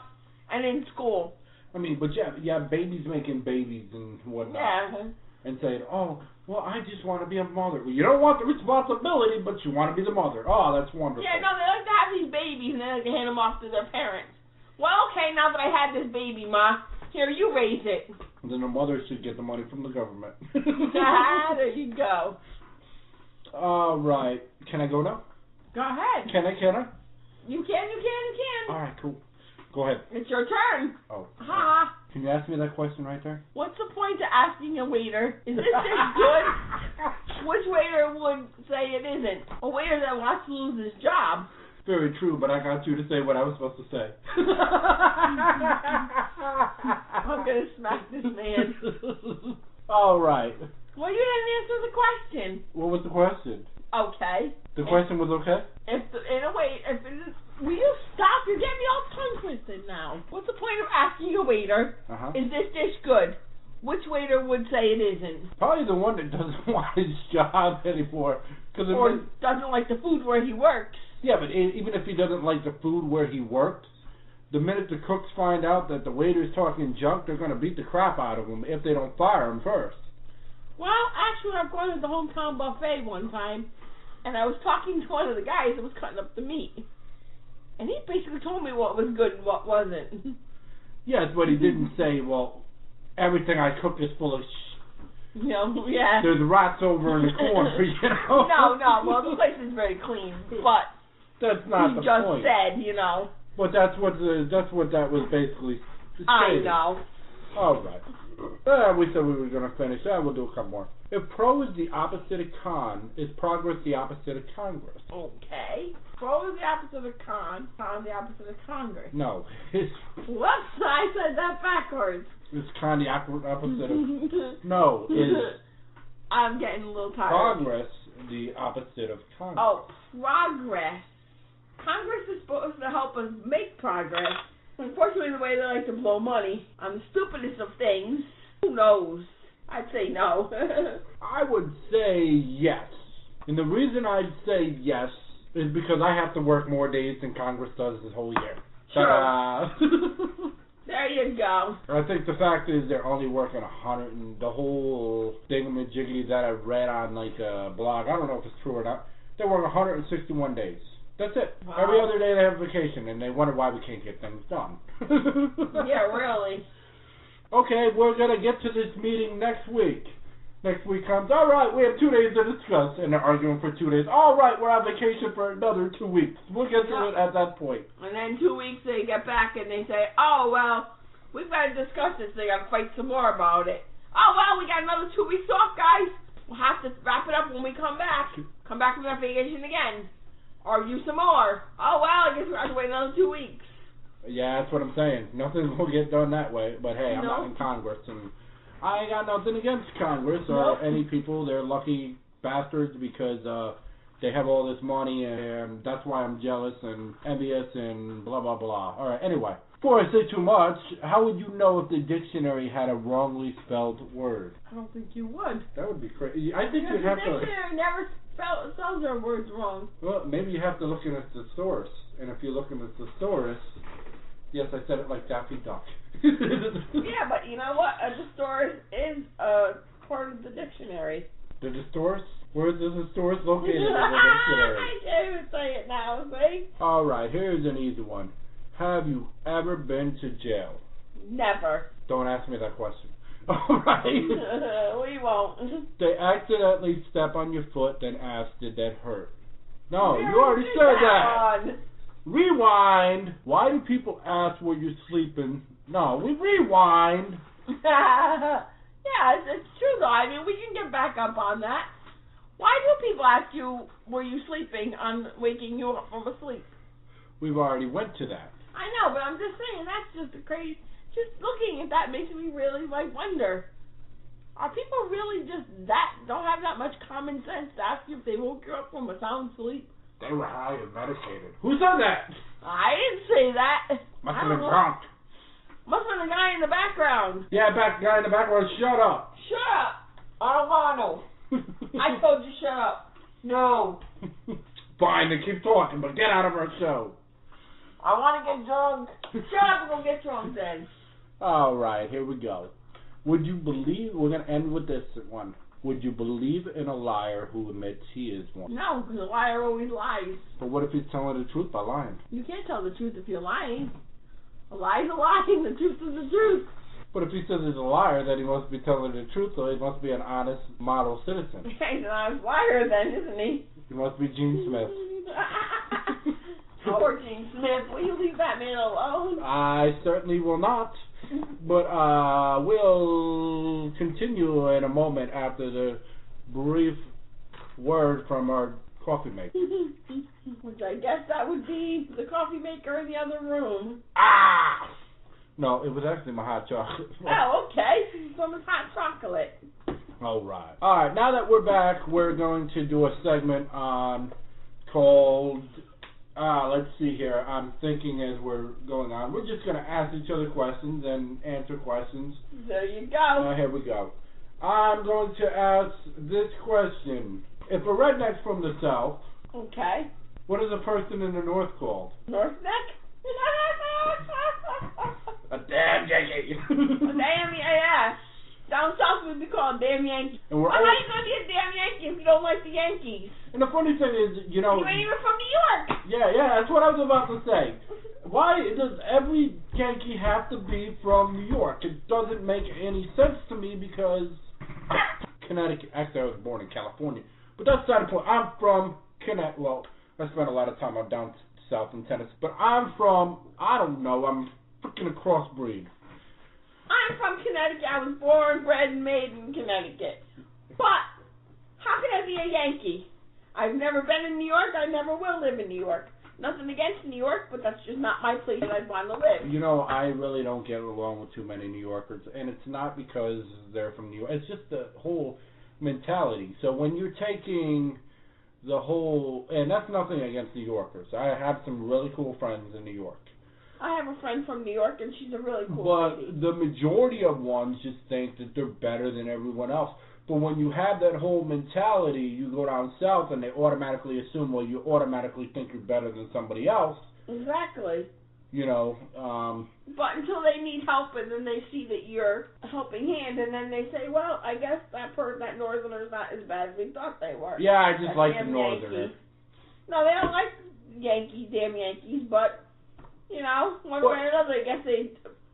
and in school. I mean, but yeah, babies making babies and whatnot. Yeah. And saying, oh, well, I just want to be a mother. Well, you don't want the responsibility, but you want to be the mother. Oh, that's wonderful. Yeah, no, they like to have these babies and then they hand them off to their parents. Well, okay, now that I had this baby, Ma, Here, you raise it. Then the mother should get the money from the government. There you go. All right. Can I go now? Go ahead. Can I? You can. All right, cool. Go ahead. It's your turn. Oh. Ha. Can you ask me that question right there? What's the point of asking a waiter, is this dish good? Which waiter would say it isn't? A waiter that wants to lose his job. Very true, but I got you to say what I was supposed to say. I'm going to smack this man. All right. Well, you didn't answer the question. What was the question? Okay. The question was okay? Will you stop? You're getting me all tongue twisted now. What's the point of asking a waiter, is this dish good? Which waiter would say it isn't? Probably the one that doesn't want his job anymore. Or doesn't like the food where he works. Yeah, but even if he doesn't like the food where he works, the minute the cooks find out that the waiter's talking junk, they're going to beat the crap out of him if they don't fire him first. Well, actually, I've gone to the hometown buffet one time, and I was talking to one of the guys that was cutting up the meat. And he basically told me what was good and what wasn't. Yes, but he didn't say, well, everything I cook is full of yeah. There's rats over in the corner, No, well, the place is very clean, but that's not the point. He just said, But that's what that was basically stated. I know. All right. We said we were going to finish. We'll do a couple more. If pro is the opposite of con, is progress the opposite of Congress? Okay. Pro is the opposite of con the opposite of Congress. No. Whoops, I said that backwards. It's con the opposite of... No, is... I'm getting a little tired. Progress the opposite of Congress. Oh, progress. Congress is supposed to help us make progress. Unfortunately, the way they like to blow money on the stupidest of things, who knows? I'd say no. I would say yes. And the reason I'd say yes is because I have to work more days than Congress does this whole year. Sure. There you go. I think the fact is they're only working 100, and the whole thingamajiggy that I read on like a blog, I don't know if it's true or not, they work 161 days. That's it. Wow. Every other day they have vacation, and they wonder why we can't get things done. Yeah, really. Okay, we're going to get to this meeting next week. Next week comes, all right, we have 2 days to discuss, and they're arguing for 2 days. All right, we're on vacation for another 2 weeks. We'll get to it at that point. And then 2 weeks they get back and they say, oh, well, we've got to discuss this. They got to fight some more about it. Oh, well, we got another 2 weeks off, guys. We'll have to wrap it up when we come back. Come back from that vacation again. Argue some more. Oh, well, I guess we'll have to wait another 2 weeks. Yeah, that's what I'm saying. Nothing will get done that way. But, hey, I'm not in Congress, and I ain't got nothing against Congress or any people. They're lucky bastards because they have all this money, and that's why I'm jealous and envious and blah, blah, blah. All right, anyway. Before I say too much, how would you know if the dictionary had a wrongly spelled word? I don't think you would. That would be crazy. I think you'd have to... The dictionary never spells their words wrong. Well, maybe you have to look in a thesaurus. And if you look in the thesaurus... Yes, I said it like Daffy Duck. Yeah, but you know what? A thesaurus is part of the dictionary. The thesaurus? Where is the thesaurus located in the dictionary? I can't even say it now, see? All right, here's an easy one. Have you ever been to jail? Never. Don't ask me that question. All right. We won't. They accidentally step on your foot, then ask, did that hurt? No, you already said that. Rewind. Why do people ask where you're sleeping? No, we rewind. Yeah, it's true though. I mean, we can get back up on that. Why do people ask you were you sleeping on waking you up from a sleep? We've already went to that. I know, but I'm just saying that's just a crazy. Just looking at that makes me really wonder. Are people really just don't have that much common sense to ask you if they woke you up from a sound sleep? They were high and medicated. Who said that? I didn't say that. Must have been drunk. Must have been the guy in the background. Yeah, guy in the background, shut up. Shut up. I don't want to. I told you shut up. No. Fine, then keep talking, but get out of our show. I want to get drunk. Shut up and go get drunk then. All right, here we go. Would you believe, we're going to end with this one. Would you believe in a liar who admits he is one? No, because a liar always lies. But what if he's telling the truth by lying? You can't tell the truth if you're lying. A lie is a lie, and the truth is the truth. But if he says he's a liar, then he must be telling the truth, so he must be an honest model citizen. He's an honest liar then, isn't he? He must be Gene Smith. Poor Gene Smith. Will you leave that man alone? I certainly will not. But we'll continue in a moment after the brief word from our coffee maker. Which I guess that would be the coffee maker in the other room. Ah! No, it was actually my hot chocolate. Oh, okay. Some hot chocolate. All right. All right, now that we're back, we're going to do a segment called, let's see here. I'm thinking as we're going on. We're just going to ask each other questions and answer questions. There you go. Here we go. I'm going to ask this question. If a redneck's from the South, okay, what is a person in the North called? North neck? A damn Yankee. A damn, yeah. Down south would be called damn Yankee. And how are you going to be a damn Yankee if you don't like the Yankees? And the funny thing is, you know... You ain't even from New York. Yeah, that's what I was about to say. Why does every Yankee have to be from New York? It doesn't make any sense to me because... Connecticut. Actually, I was born in California. But that's not the point. I'm from Connecticut. Well, I spent a lot of time down south in Tennessee. But I'm from... I don't know. I'm freaking a crossbreed. I'm from Connecticut. I was born, bred, and made in Connecticut. But how can I be a Yankee? I've never been in New York. I never will live in New York. Nothing against New York, but that's just not my place that I'd want to live. You know, I really don't get along with too many New Yorkers, and it's not because they're from New York. It's just the whole mentality. So when you're taking the whole, and that's nothing against New Yorkers. I have some really cool friends in New York. I have a friend from New York, and she's a really cool lady. But the majority of ones just think that they're better than everyone else. But when you have that whole mentality, you go down south, and they automatically assume, well, you automatically think you're better than somebody else. Exactly. You know. But until they need help, and then they see that you're a helping hand, and then they say, well, I guess that Northerner's not as bad as we thought they were. Yeah, I just like the Northerners. No, they don't like Yankees, damn Yankees, but, you know, one way or another, I guess they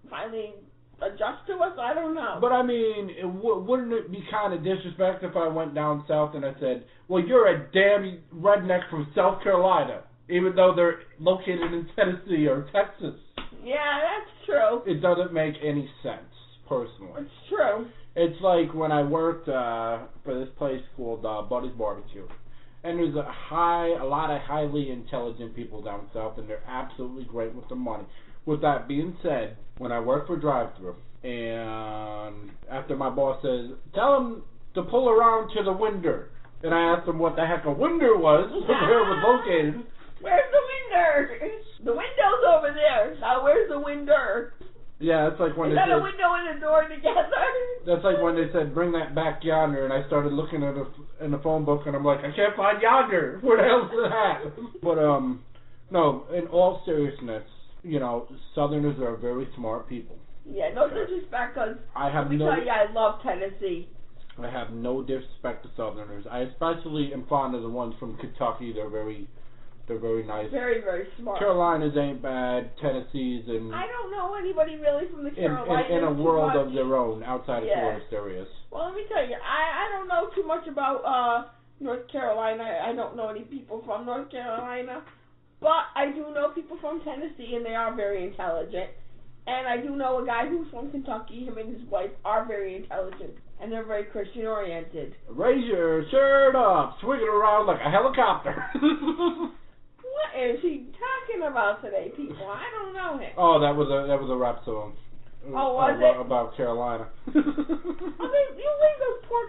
finally adjust to us. I don't know. But I mean, wouldn't it be kind of disrespectful if I went down south and I said, well, you're a damn redneck from South Carolina, even though they're located in Tennessee or Texas? Yeah, that's true. It doesn't make any sense, personally. It's true. It's like when I worked for this place called Buddy's Barbecue. And there's a lot of highly intelligent people down south, and they're absolutely great with the money. With that being said, when I worked for drive-thru, and after my boss says, tell him to pull around to the window, and I asked him what the heck a window was, where it was located. Where's the window? The window's over there. Now where's the window? Yeah, it's like when Is they that said, a window and a door together? That's like when they said, bring that back yonder, and I started looking at in the phone book, and I'm like, I can't find yonder. Where the hell's that? But, no, in all seriousness, you know, Southerners are very smart people. Yeah, no disrespect, because let me tell you, I love Tennessee. I have no disrespect to Southerners. I especially am fond of the ones from Kentucky. They're very nice. Very, very smart. Carolinas ain't bad. Tennessee's and I don't know anybody really from the Carolinas. In a world of their own, outside of tourist areas. Well, let me tell you, I don't know too much about North Carolina. I don't know any people from North Carolina, but I do know people from Tennessee, and they are very intelligent. And I do know a guy who's from Kentucky. Him and his wife are very intelligent, and they're very Christian oriented. Raise your shirt up, swing it around like a helicopter. What is he talking about today, people? I don't know him. Oh, that was a rap song. Oh, was it? About Carolina. You leave those poor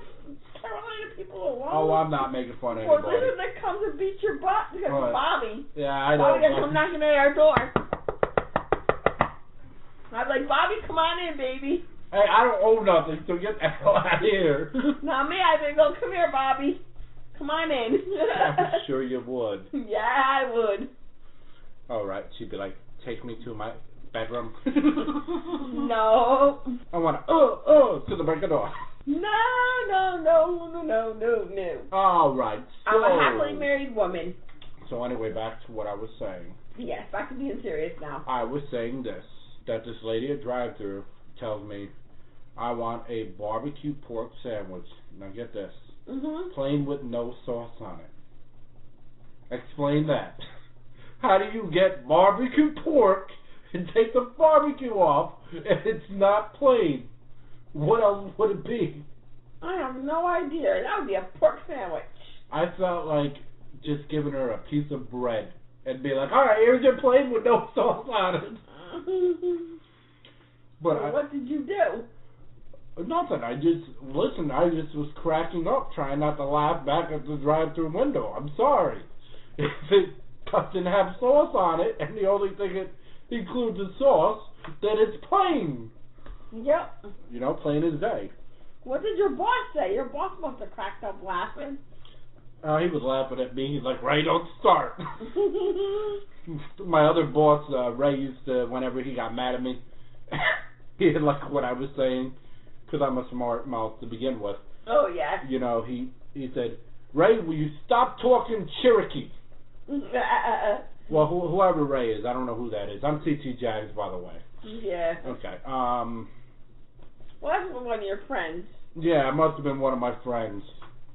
Carolina people alone. Oh, I'm not making fun of Poor anybody. lizard that comes and beats your butt because of Bobby. Yeah, I know. Bobby doesn't come knocking at our door. I'm like, Bobby, come on in, baby. Hey, I don't owe nothing, so get the hell out of here. Now me, I'd be go, come here, Bobby. Come on in. I'm sure you would. Yeah, I would. All right, she'd be like, take me to my bedroom. No. I want to, to the break of door. No. All right. So, I'm a happily married woman. So anyway, back to what I was saying. Yes, back to being serious now. I was saying this, that this lady at drive-thru tells me, I want a barbecue pork sandwich. Now get this. Mhm. Plain with no sauce on it. Explain that. How do you get barbecue pork and take the barbecue off if it's not plain? What else would it be? I have no idea. That would be a pork sandwich. I felt like just giving her a piece of bread and be like, all right, here's your plate with no sauce on it. But So what did you do? Nothing. I just was cracking up, trying not to laugh back at the drive-through window. I'm sorry. If it doesn't have sauce on it, and the only thing it includes is sauce, then it's plain. Yep. You know, plain as day. What did your boss say? Your boss must have cracked up laughing. He was laughing at me. He's like, Ray, don't start. My other boss, Ray, used to, whenever he got mad at me, he didn't like what I was saying, because I'm a smart mouth to begin with. Oh, yeah. You know, he said, Ray, will you stop talking Cherokee? Well, whoever Ray is, I don't know who that is. I'm TT Jags, by the way. Yeah. Okay. Well, that's one of your friends. Yeah, it must have been one of my friends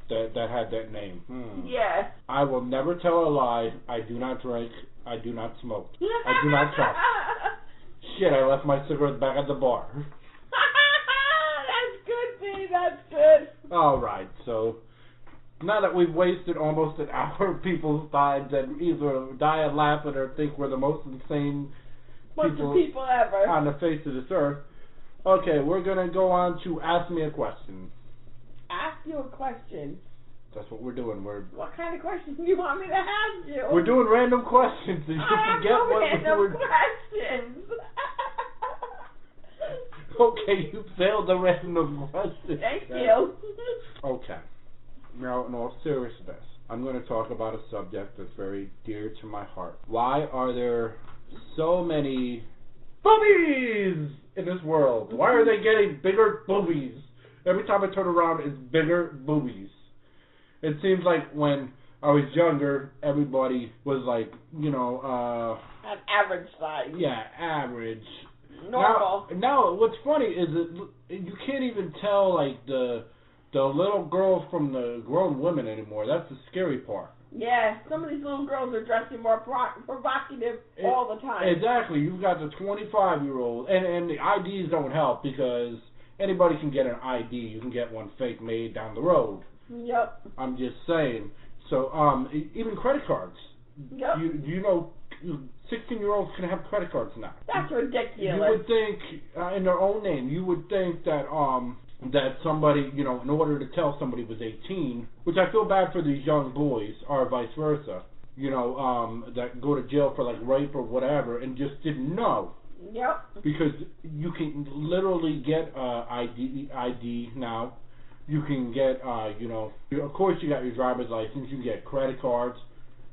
that had that name. Yeah. I will never tell a lie. I do not drink. I do not smoke. I do not talk. Shit, I left my cigarettes back at the bar. That's good, B. That's good. All right, so now that we've wasted almost an hour of people's time that either die laughing or think we're the most insane Bunch of people ever on the face of this earth. Okay, we're going to go on to Ask Me a Question. Ask you a question. That's what we're doing. What kind of question do you want me to ask you? We're doing random questions. And you forget I have no what random we're questions. Okay, you failed the random question. Thank you. Okay. Now, in all seriousness, I'm going to talk about a subject that's very dear to my heart. Why are there so many boobies in this world? Why are they getting bigger boobies? Every time I turn around, it's bigger boobies. It seems like when I was younger, everybody was like, you know, an average size. Yeah, average. Normal. Now, what's funny is that you can't even tell, like, the little girls from the grown women anymore. That's the scary part. Yeah, some of these little girls are dressing more provocative all the time. Exactly. You've got the 25-year-old, and the IDs don't help because anybody can get an ID. You can get one fake made down the road. Yep. I'm just saying. So, even credit cards. Yep. You know, 16-year-olds can have credit cards now. That's ridiculous. You would think, in their own name, you would think that that somebody, you know, in order to tell somebody was 18, which I feel bad for these young boys, or vice versa, you know, that go to jail for, like, rape or whatever, and just didn't know. Yep. Because you can literally get ID now. You can get, you know, of course you got your driver's license. You can get credit cards.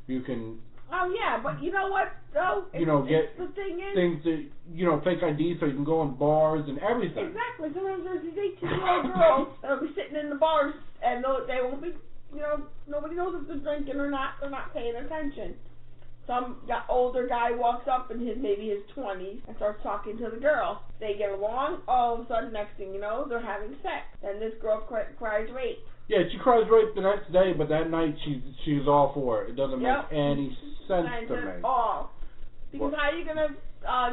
You can... Oh, yeah, but you know what, though? You know, get the thing is, things that, you know, fake IDs so you can go in bars and everything. Exactly. Sometimes there's these 18-year-old girls that'll be sitting in the bars and they won't be, you know, nobody knows if they're drinking or not. They're not paying attention. Some older guy walks up in maybe his 20s and starts talking to the girl. They get along. All of a sudden, next thing you know, they're having sex. And this girl cries rape. Yeah, she cries rape the next day, but that night she's all for it. It doesn't make any sense to me. At all. Because how are you going to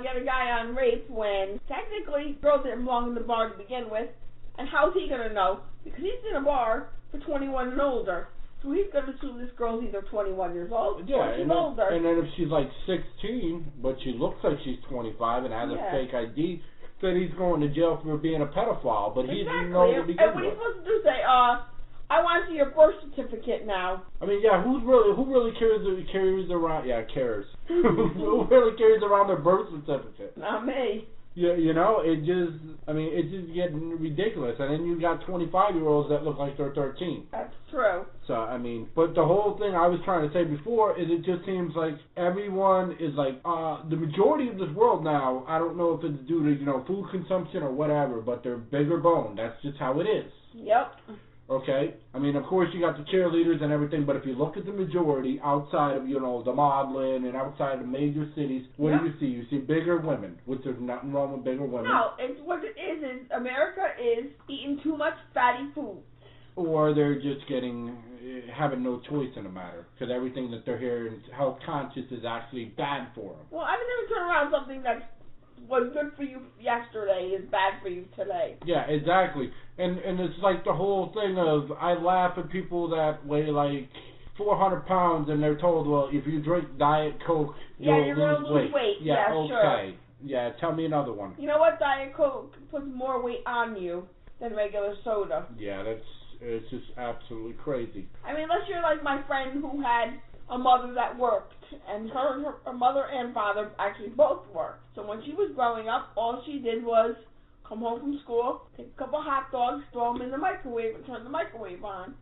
get a guy on rape when technically girls didn't belong in the bar to begin with? And how's he going to know? Because he's in a bar for 21 and older. So he's going to assume this girl's either 21 years old or she's older. And then if she's like 16, but she looks like she's 25 and has a fake ID, then he's going to jail for being a pedophile. But he didn't know to begin with. And what he's supposed to do is say, I want to see your birth certificate now. I mean, yeah, who really carries around? Yeah, cares. Who really carries around their birth certificate? Not me. Yeah, you know, it's just getting ridiculous. And then you got 25-year-olds that look like they're 13. That's true. So, I mean, but the whole thing I was trying to say before is it just seems like everyone is like, the majority of this world now, I don't know if it's due to, you know, food consumption or whatever, but they're bigger boned. That's just how it is. Yep. Okay? I mean, of course, you got the cheerleaders and everything, but if you look at the majority outside of, the modeling and outside of major cities, what do you see? You see bigger women, which there's nothing wrong with bigger women. No, it's what it is America is eating too much fatty food. Or they're just having no choice in the matter, because everything that they're hearing health conscious is actually bad for them. Well, I would never turn around something that was good for you yesterday is bad for you today. Yeah, exactly. And it's like the whole thing of, I laugh at people that weigh like 400 pounds and they're told, well, if you drink Diet Coke, you'll lose weight. Yeah, okay. Sure. Yeah, tell me another one. You know what? Diet Coke puts more weight on you than regular soda. Yeah, it's just absolutely crazy. I mean, unless you're like my friend who had a mother that worked, and her mother and father actually both worked. So when she was growing up, all she did was come home from school, take a couple hot dogs, throw them in the microwave, and turn the microwave on.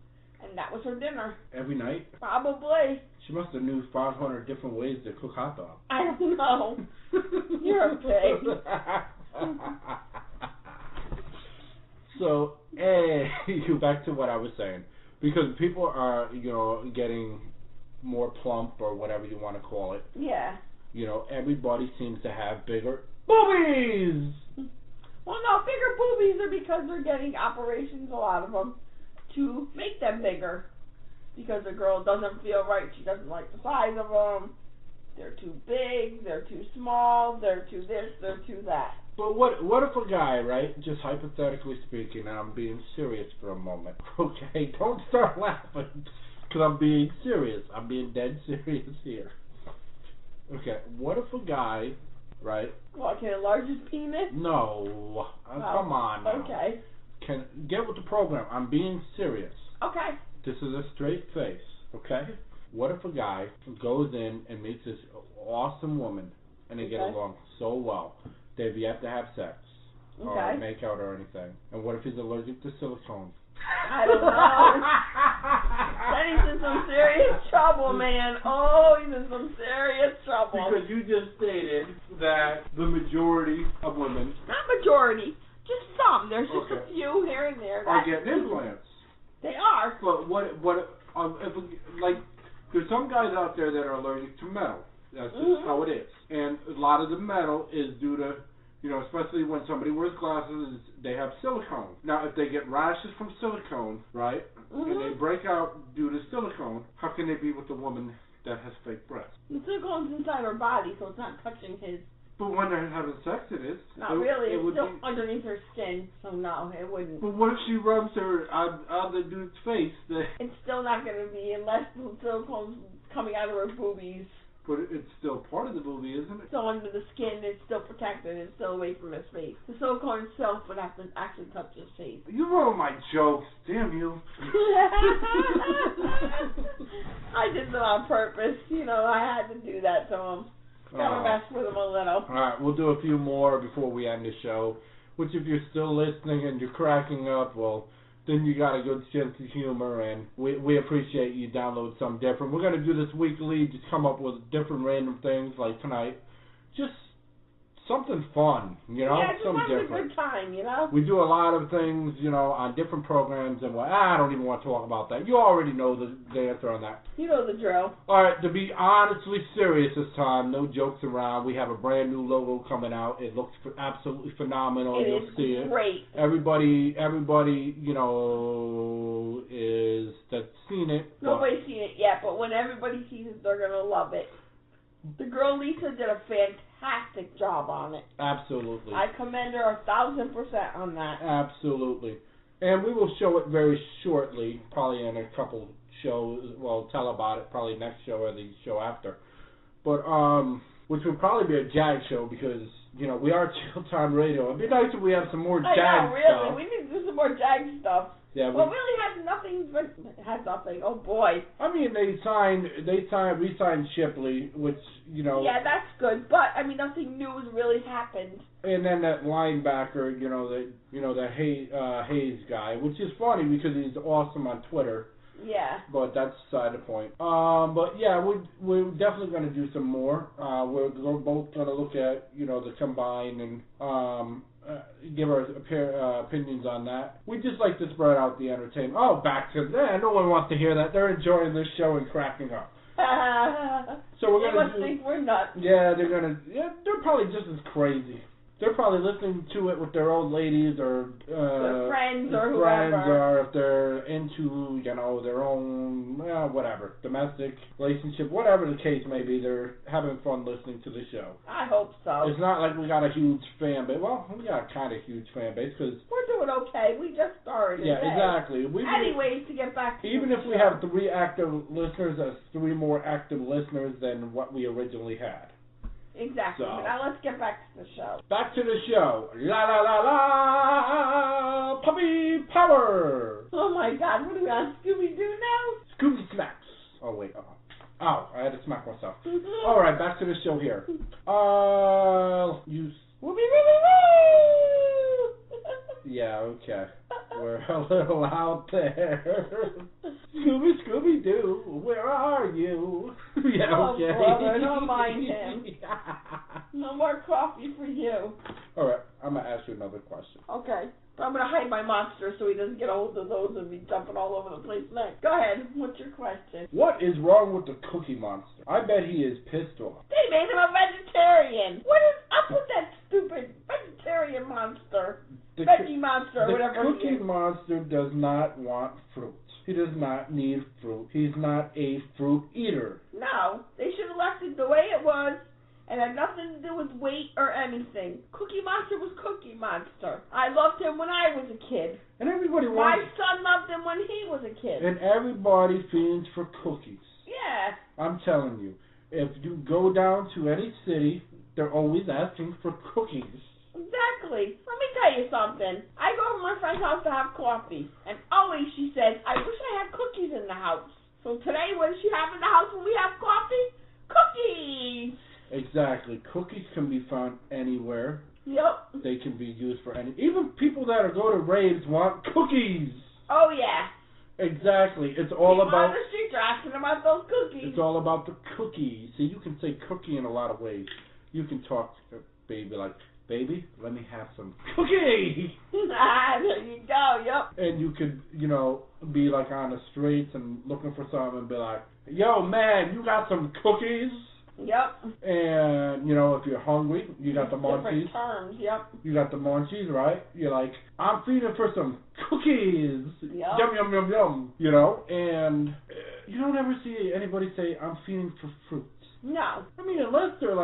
And that was her dinner. Every night? Probably. She must have knew 500 different ways to cook hot dogs. I don't know. You're a pig. So, back to what I was saying. Because people are, getting more plump or whatever you want to call it. Yeah. Everybody seems to have bigger boobies. Well, no, bigger boobies are because they're getting operations, a lot of them, to make them bigger. Because a girl doesn't feel right. She doesn't like the size of them. They're too big. They're too small. They're too this. They're too that. But what if a guy, right, just hypothetically speaking, and I'm being serious for a moment, okay? Don't start laughing, because I'm being serious. I'm being dead serious here. Okay, what if a guy, right? What, can enlarge his penis? No. Come on now. Okay. Can get with the program. I'm being serious. Okay. This is a straight face, okay? What if a guy goes in and meets this awesome woman, and they get along so well? They've yet to have sex, or make out or anything. And what if he's allergic to silicone? I don't know. Then he's in some serious trouble, man. Oh, he's in some serious trouble. Because you just stated that the majority of women... Not majority, just some. There's just a few here and there. Are getting implants. They are. But there's some guys out there that are allergic to metal. That's just how it is. And a lot of the metal is due to, especially when somebody wears glasses, they have silicone. Now, if they get rashes from silicone, right, and they break out due to silicone, how can they be with a woman that has fake breasts? The silicone's inside her body, so it's not touching his. But when they're having sex, it is. Not really. It's still underneath her skin, so no, it wouldn't. But what if she rubs her on the dude's face? It's still not going to be unless the silicone's coming out of her boobies. But it's still part of the movie, isn't it? So under the skin, it's still protected. It's still away from his face. The silicone itself would have to actually touch his face. You ruined my jokes. Damn you. I did them on purpose. I had to do that to him. Gotta mess with him a little. All right, we'll do a few more before we end the show. Which, if you're still listening and you're cracking up, well, then you got a good sense of humor, and we appreciate you download something different. We're going to do this weekly, just come up with different random things, like tonight. Just something fun, Yeah, just something having different. a good time, We do a lot of things, on different programs, and I don't even want to talk about that. You already know the answer on that. You know the drill. All right, to be honestly serious this time, no jokes around. We have a brand new logo coming out. It looks absolutely phenomenal. You'll see it. Great. Everybody, that's seen it. Nobody's seen it yet, but when everybody sees it, they're gonna love it. The girl Lisa did a fantastic job on it. Absolutely. I commend her 1,000% on that. Absolutely. And we will show it very shortly, probably in a couple shows. Well, tell about it probably next show or the show after. But which would probably be a Jag show because we are Chill Time Radio. It'd be nice if we have some more Jag stuff. Really. We need to do some more Jag stuff. Yeah. Well, really has nothing. But has nothing. Oh boy. I mean, we signed Shipley, which Yeah, that's good. But I mean, nothing new has really happened. And then that linebacker, the Hayes guy, which is funny because he's awesome on Twitter. Yeah. But that's beside the point. But yeah, we're definitely going to do some more. We're both going to look at the combine and give our opinions on that. We just like to spread out the entertainment. Oh, back to that. No one wants to hear that. They're enjoying this show and cracking up. So we're gonna think we're nuts. Yeah, they're probably just as crazy. They're probably listening to it with their old ladies or their friends or or if they're into, their own, whatever, domestic relationship, whatever the case may be, they're having fun listening to the show. I hope so. It's not like we got a huge fan base. Well, we got a kind of huge fan base because we're doing okay. We just started. Yeah, exactly. Anyways, to get back to even if we have 3 active listeners, that's 3 more active listeners than what we originally had. Exactly. So, but now let's get back to the show. Back to the show. La la la la, puppy power. Oh my God! What are we on Scooby Doo now? Scooby smacks. Oh wait. I had to smack myself. All right, back to the show here. You. Yeah. Okay. We're a little out there. Scooby Doo, where are you? Yeah, okay. Oh, brother, don't mind him. No more coffee for you. All right, I'm gonna ask you another question. Okay, but I'm gonna hide my monster so he doesn't get a hold of those and be jumping all over the place next. Go ahead. What's your question? What is wrong with the Cookie Monster? I bet he is pissed off. They made him a vegetarian. What is up with that stupid vegetarian monster? Veggie monster, or whatever he is. The Cookie Monster does not want fruit. He does not need fruit. He's not a fruit eater. No, they should have left it the way it was and had nothing to do with weight or anything. Cookie Monster was Cookie Monster. I loved him when I was a kid. And everybody My son loved him when he was a kid. And everybody fiends for cookies. Yeah. I'm telling you, if you go down to any city, they're always asking for cookies. Exactly. Let me tell you something. I go to my friend's house to have coffee, and always she says, I wish I had cookies in the house. So today, what does she have in the house when we have coffee? Cookies! Exactly. Cookies can be found anywhere. Yep. They can be used for any... Even people that go to raves want cookies. Oh, yeah. Exactly. It's all people about... on the street are asking about those cookies. It's all about the cookie. See, you can say cookie in a lot of ways. You can talk to a baby like... Baby, let me have some cookie. There you go, yep. And you could, be like on the streets and looking for something and be like, yo, man, you got some cookies? Yep. And, if you're hungry, you got the munchies. Different terms, yep. You got the munchies, right? You're like, I'm feeding for some cookies. Yep. Yum, yum, yum, yum. And you don't ever see anybody say, I'm feeding for fruit. No. I mean, unless they're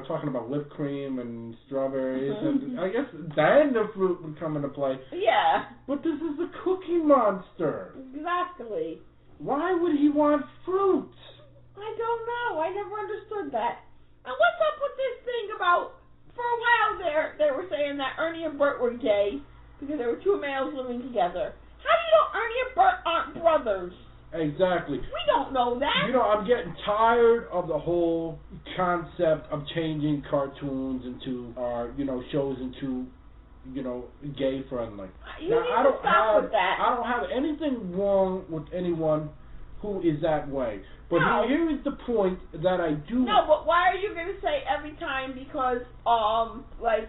talking about whipped cream and strawberries, and I guess then the fruit would come into play. Yeah. But this is a Cookie Monster. Exactly. Why would he want fruit? I don't know. I never understood that. And what's up with this thing about, for a while there, they were saying that Ernie and Bert were gay because there were 2 males living together. How do you know Ernie and Bert aren't brothers? Exactly. We don't know that. I'm getting tired of the whole concept of changing cartoons into, shows into, gay friendly. You need to stop with that. I don't have anything wrong with anyone who is that way. But no. Here is the point that I do. No, but why are you going to say every time because, like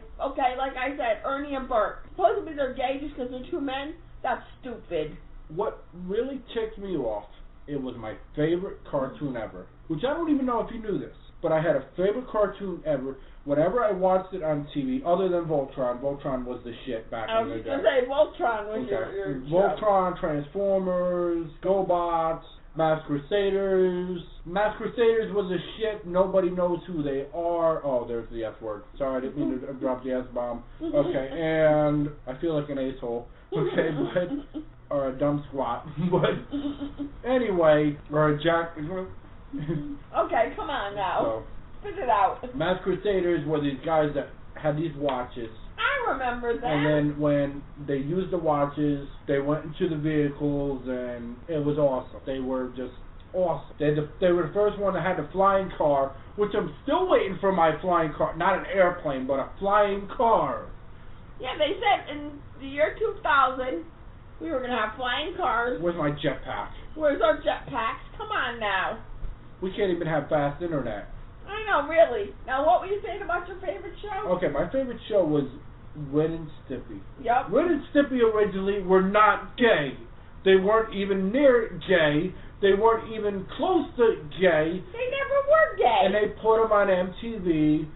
I said, Ernie and Bert, supposedly they're gay just because they're 2 men? That's stupid. What really ticked me off, it was my favorite cartoon ever, which I don't even know if you knew this, but I had a favorite cartoon ever whenever I watched it on TV, other than Voltron. Voltron was the shit back in the day. I was going to say, Voltron was your Voltron, Transformers, GoBots, Masked Crusaders. Masked Crusaders was a shit. Nobody knows who they are. Oh, there's the F word. Sorry, I didn't mean to drop the S-bomb. Okay, and I feel like an asshole. Okay, but... or a dumb squat. But anyway, or a jack... Okay, come on now. So, spit it out. Masked Crusaders were these guys that had these watches. I remember that. And then when they used the watches, they went into the vehicles, and it was awesome. They were just awesome. They were the first one that had the flying car, which I'm still waiting for my flying car. Not an airplane, but a flying car. Yeah, they said in the year 2000, we were going to have flying cars. Where's my jetpack? Where's our jetpacks? Come on now. We can't even have fast internet. I I know, really. Now, what were you saying about your favorite show? Okay, my favorite show was Ren and Stimpy. Yep. Ren and Stimpy originally were not gay. They weren't even near gay. They weren't even close to gay. They never were gay. And they put them on MTV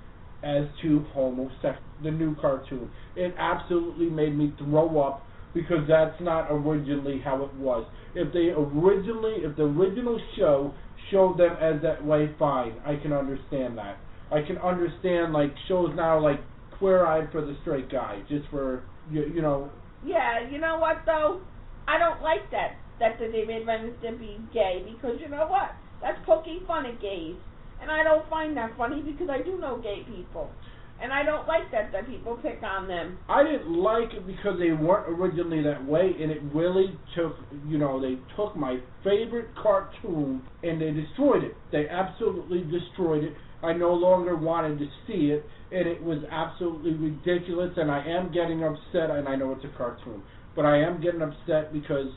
as two homosexuals. The new cartoon. It absolutely made me throw up because that's not originally how it was. If the original show showed them as that way, fine. I can understand that. I can understand like shows now like Queer Eye for the Straight Guy, just for you know. Yeah, you know what though? I don't like that they made Ren and Stimpy gay, because you know what? That's poking fun at gays, and I don't find that funny because I do know gay people. And I don't like that people pick on them. I didn't like it because they weren't originally that way, and it really took, they took my favorite cartoon and they destroyed it. They absolutely destroyed it. I no longer wanted to see it, and it was absolutely ridiculous, and I am getting upset, and I know it's a cartoon, but I am getting upset because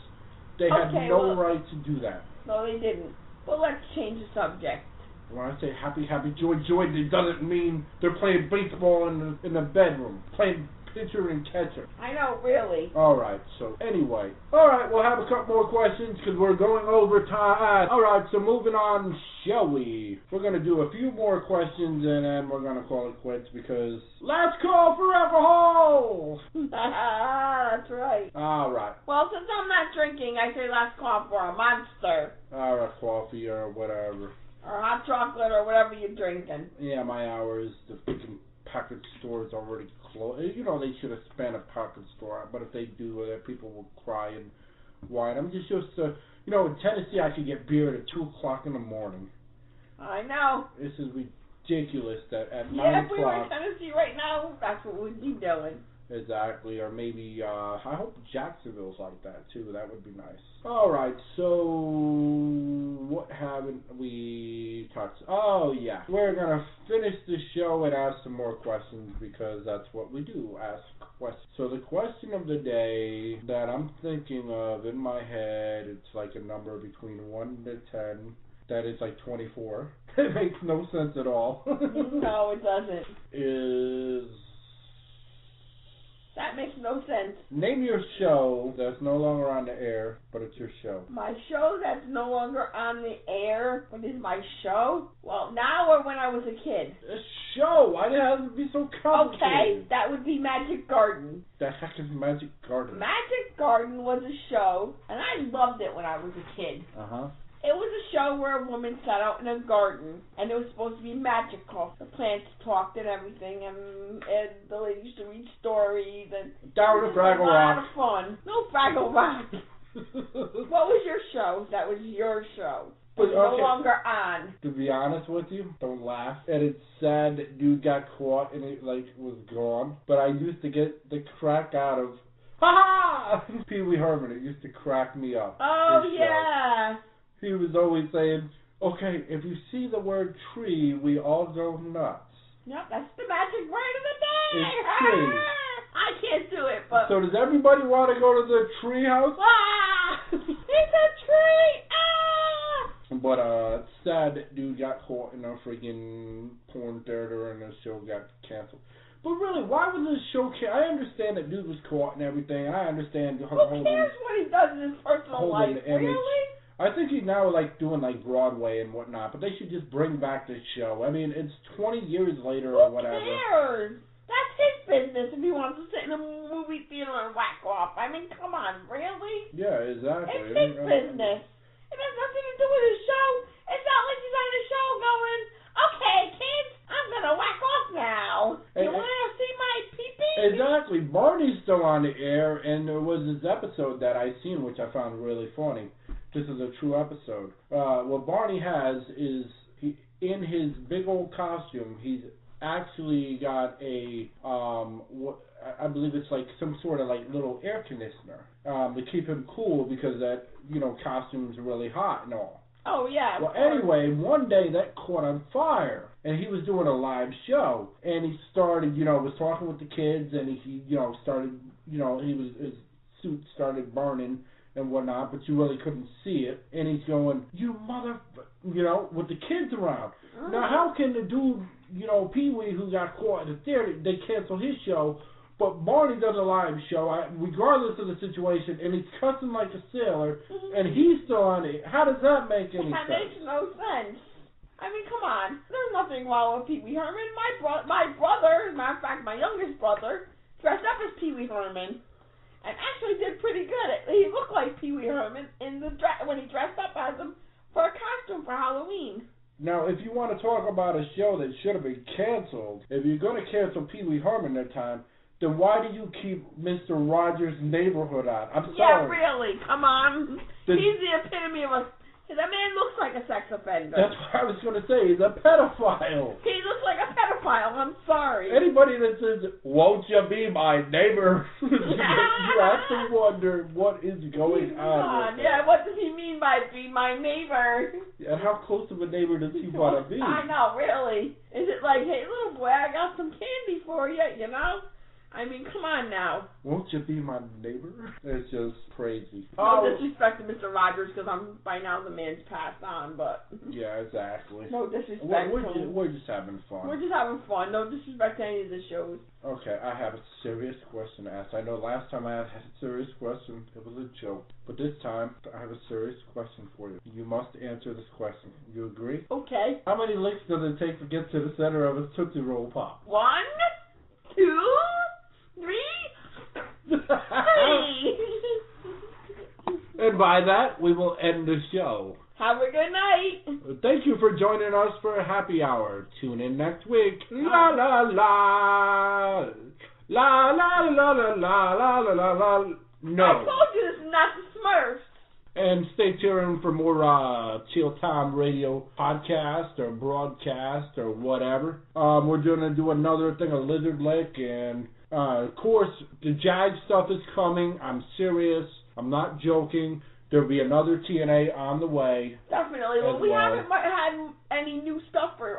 they had no right to do that. No, they didn't. Well, let's change the subject. When I say happy, happy, joy, joy, it doesn't mean they're playing baseball in the bedroom, playing pitcher and catcher. I know, really. All right, so anyway. All right, we'll have a couple more questions because we're going over time. All right, so moving on, shall we? We're going to do a few more questions and then we're going to call it quits because last call for alcohol. That's right. All right. Well, since I'm not drinking, I say last call for a Monster. All right, coffee or whatever. Or hot chocolate or whatever you're drinking. Yeah, my hours, the freaking package store's already closed. They should have spent a package store, but if they do, people will cry and whine. I'm just used to, in Tennessee I could get beer at 2 o'clock in the morning. I know. This is ridiculous that at 9 o'clock. Yeah, if we were in Tennessee right now, that's what we'd be doing. Exactly, or maybe, I hope Jacksonville's like that too. That would be nice. All right, so what haven't we touched? Oh, yeah. We're going to finish the show and ask some more questions because that's what we do, ask questions. So the question of the day that I'm thinking of in my head, it's like a number between 1 to 10. That is like 24. It makes no sense at all. No, it doesn't. Is... That makes no sense. Name your show that's no longer on the air, but it's your show. My show that's no longer on the air, but is my show? Well, now or when I was a kid? A show? Why did it have to be so complicated? Okay, that would be Magic Garden. The heck is Magic Garden? Magic Garden was a show, and I loved it when I was a kid. Uh-huh. It was a show where a woman sat out in a garden, and it was supposed to be magical. The plants talked and everything, and the lady used to read stories, and Down to Fraggle Rock. A lot of fun. No Fraggle Rock. What was your show? That was your show. It's no longer on. To be honest with you, don't laugh. And it's sad that dude got caught and it was gone. But I used to get the crack out of ha ha. Pee Wee Herman. It used to crack me up. Oh yeah. He was always saying, okay, if you see the word tree, we all go nuts. Yep, that's the magic word of the day. It's tree. I can't do it, but... So does everybody want to go to the tree house? Ah! It's a tree! Ah! But it's sad that dude got caught in a freaking porn theater and the show got canceled. But really, why was this show canceled? I understand that dude was caught and everything. I understand... Who cares what he does in his personal life? Really? I think he's now doing Broadway and whatnot, but they should just bring back this show. I mean, it's 20 years later or whatever. Who cares? That's his business if he wants to sit in a movie theater and whack off. I mean, come on, really? Yeah, exactly. It's his business. It has nothing to do with his show. It's not like he's on a show going, okay, kids, I'm going to whack off now. You want to see my pee-pee? Exactly. Barney's still on the air, and there was this episode that I seen, which I found really funny. This is a true episode. What Barney has is, in his big old costume, he's actually got a, I believe it's some sort of little air conditioner to keep him cool because that, costume's really hot and all. Oh, yeah. Well, anyway, one day that caught on fire, and he was doing a live show, and he started, was talking with the kids, and he started, his suit started burning, and whatnot, but you really couldn't see it. And he's going, you mother, with the kids around. Now, how can the dude, Pee Wee, who got caught in the theater, they cancel his show, but Barney does a live show, regardless of the situation, and he's cussing like a sailor, and he's still on it. How does that make any sense? That makes no sense. I mean, come on. There's nothing wrong with Pee Wee Herman. My brother, as a matter of fact, my youngest brother, dressed up as Pee Wee Herman, and actually did pretty good. He looked like Pee Wee Herman when he dressed up as him for a costume for Halloween. Now, if you want to talk about a show that should have been canceled, if you're going to cancel Pee Wee Herman that time, then why do you keep Mr. Rogers' Neighborhood on? I'm sorry. Yeah, really. Come on. He's the epitome of that man looks like a sex offender. That's what I was going to say. He's a pedophile. He looks like a pedophile. I'm sorry. Anybody that says, won't you be my neighbor? You have to wonder what is going on. Yeah, what does he mean by be my neighbor? And how close of a neighbor does he want to be? I know, really. Is it like, hey, little boy, I got some candy for you, I mean, come on now. Won't you be my neighbor? It's just crazy. No disrespect to Mr. Rogers, because by now the man's passed on, but... Yeah, exactly. No disrespect to him. We're just having fun. We're just having fun. No disrespect to any of the shows. Okay, I have a serious question to ask. I know last time I had a serious question, it was a joke. But this time, I have a serious question for you. You must answer this question. You agree? Okay. How many licks does it take to get to the center of a Tootsie Roll Pop? 1, 2... 3. And by that, we will end the show. Have a good night. Thank you for joining us for a happy hour. Tune in next week. La la la. La la la la la la la la la. No. I told you this is not the Smurfs. And stay tuned for more Chill Time Radio podcast or broadcast or whatever. We're going to do another thing, a Lizard Lick, and of course, the Jag stuff is coming. I'm serious. I'm not joking. There'll be another TNA on the way. Definitely. Well, we haven't had any new stuff for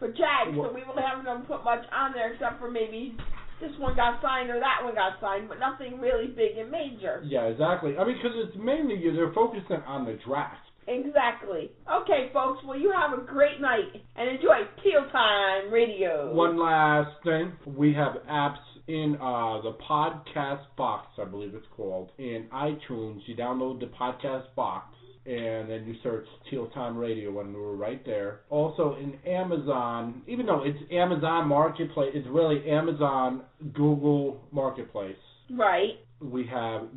Jag, so we really haven't put much on there except for maybe this one got signed or that one got signed, but nothing really big and major. Yeah, exactly. I mean, because it's mainly they're focusing on the draft. Exactly. Okay, folks, well, you have a great night and enjoy Teal Time Radio. One last thing. We have apps in the podcast box, I believe it's called, in iTunes. You download the podcast box, and then you search Teal Time Radio, and we're right there. Also in Amazon, even though it's Amazon Marketplace, it's really Amazon Google Marketplace. Right. We have,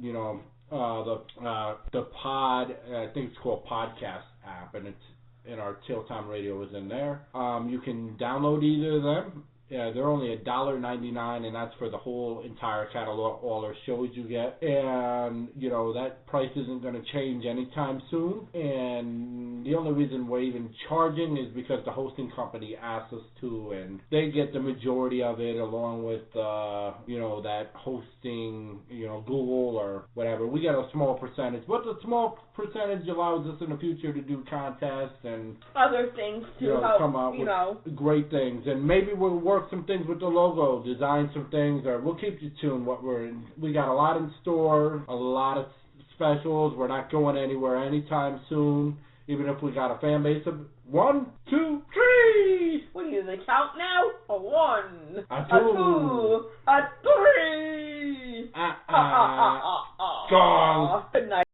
the pod, I think it's called Podcast app, and it's in our Teal Time Radio is in there. You can download either of them. Yeah, they're only $1.99, and that's for the whole entire catalog, all our shows you get. And, that price isn't going to change anytime soon. And the only reason we're even charging is because the hosting company asks us to, and they get the majority of it along with, that hosting, Google or whatever. We get a small percentage, but the small percentage allows us in the future to do contests and other things to help, come out with great things. And maybe we'll work some things with the logo, design some things, or we'll keep you tuned. We got a lot in store, a lot of specials. We're not going anywhere anytime soon, even if we got a fan base of 1, 2, 3. What do you count now? A 1, a 2, a 3. Gone. Good night.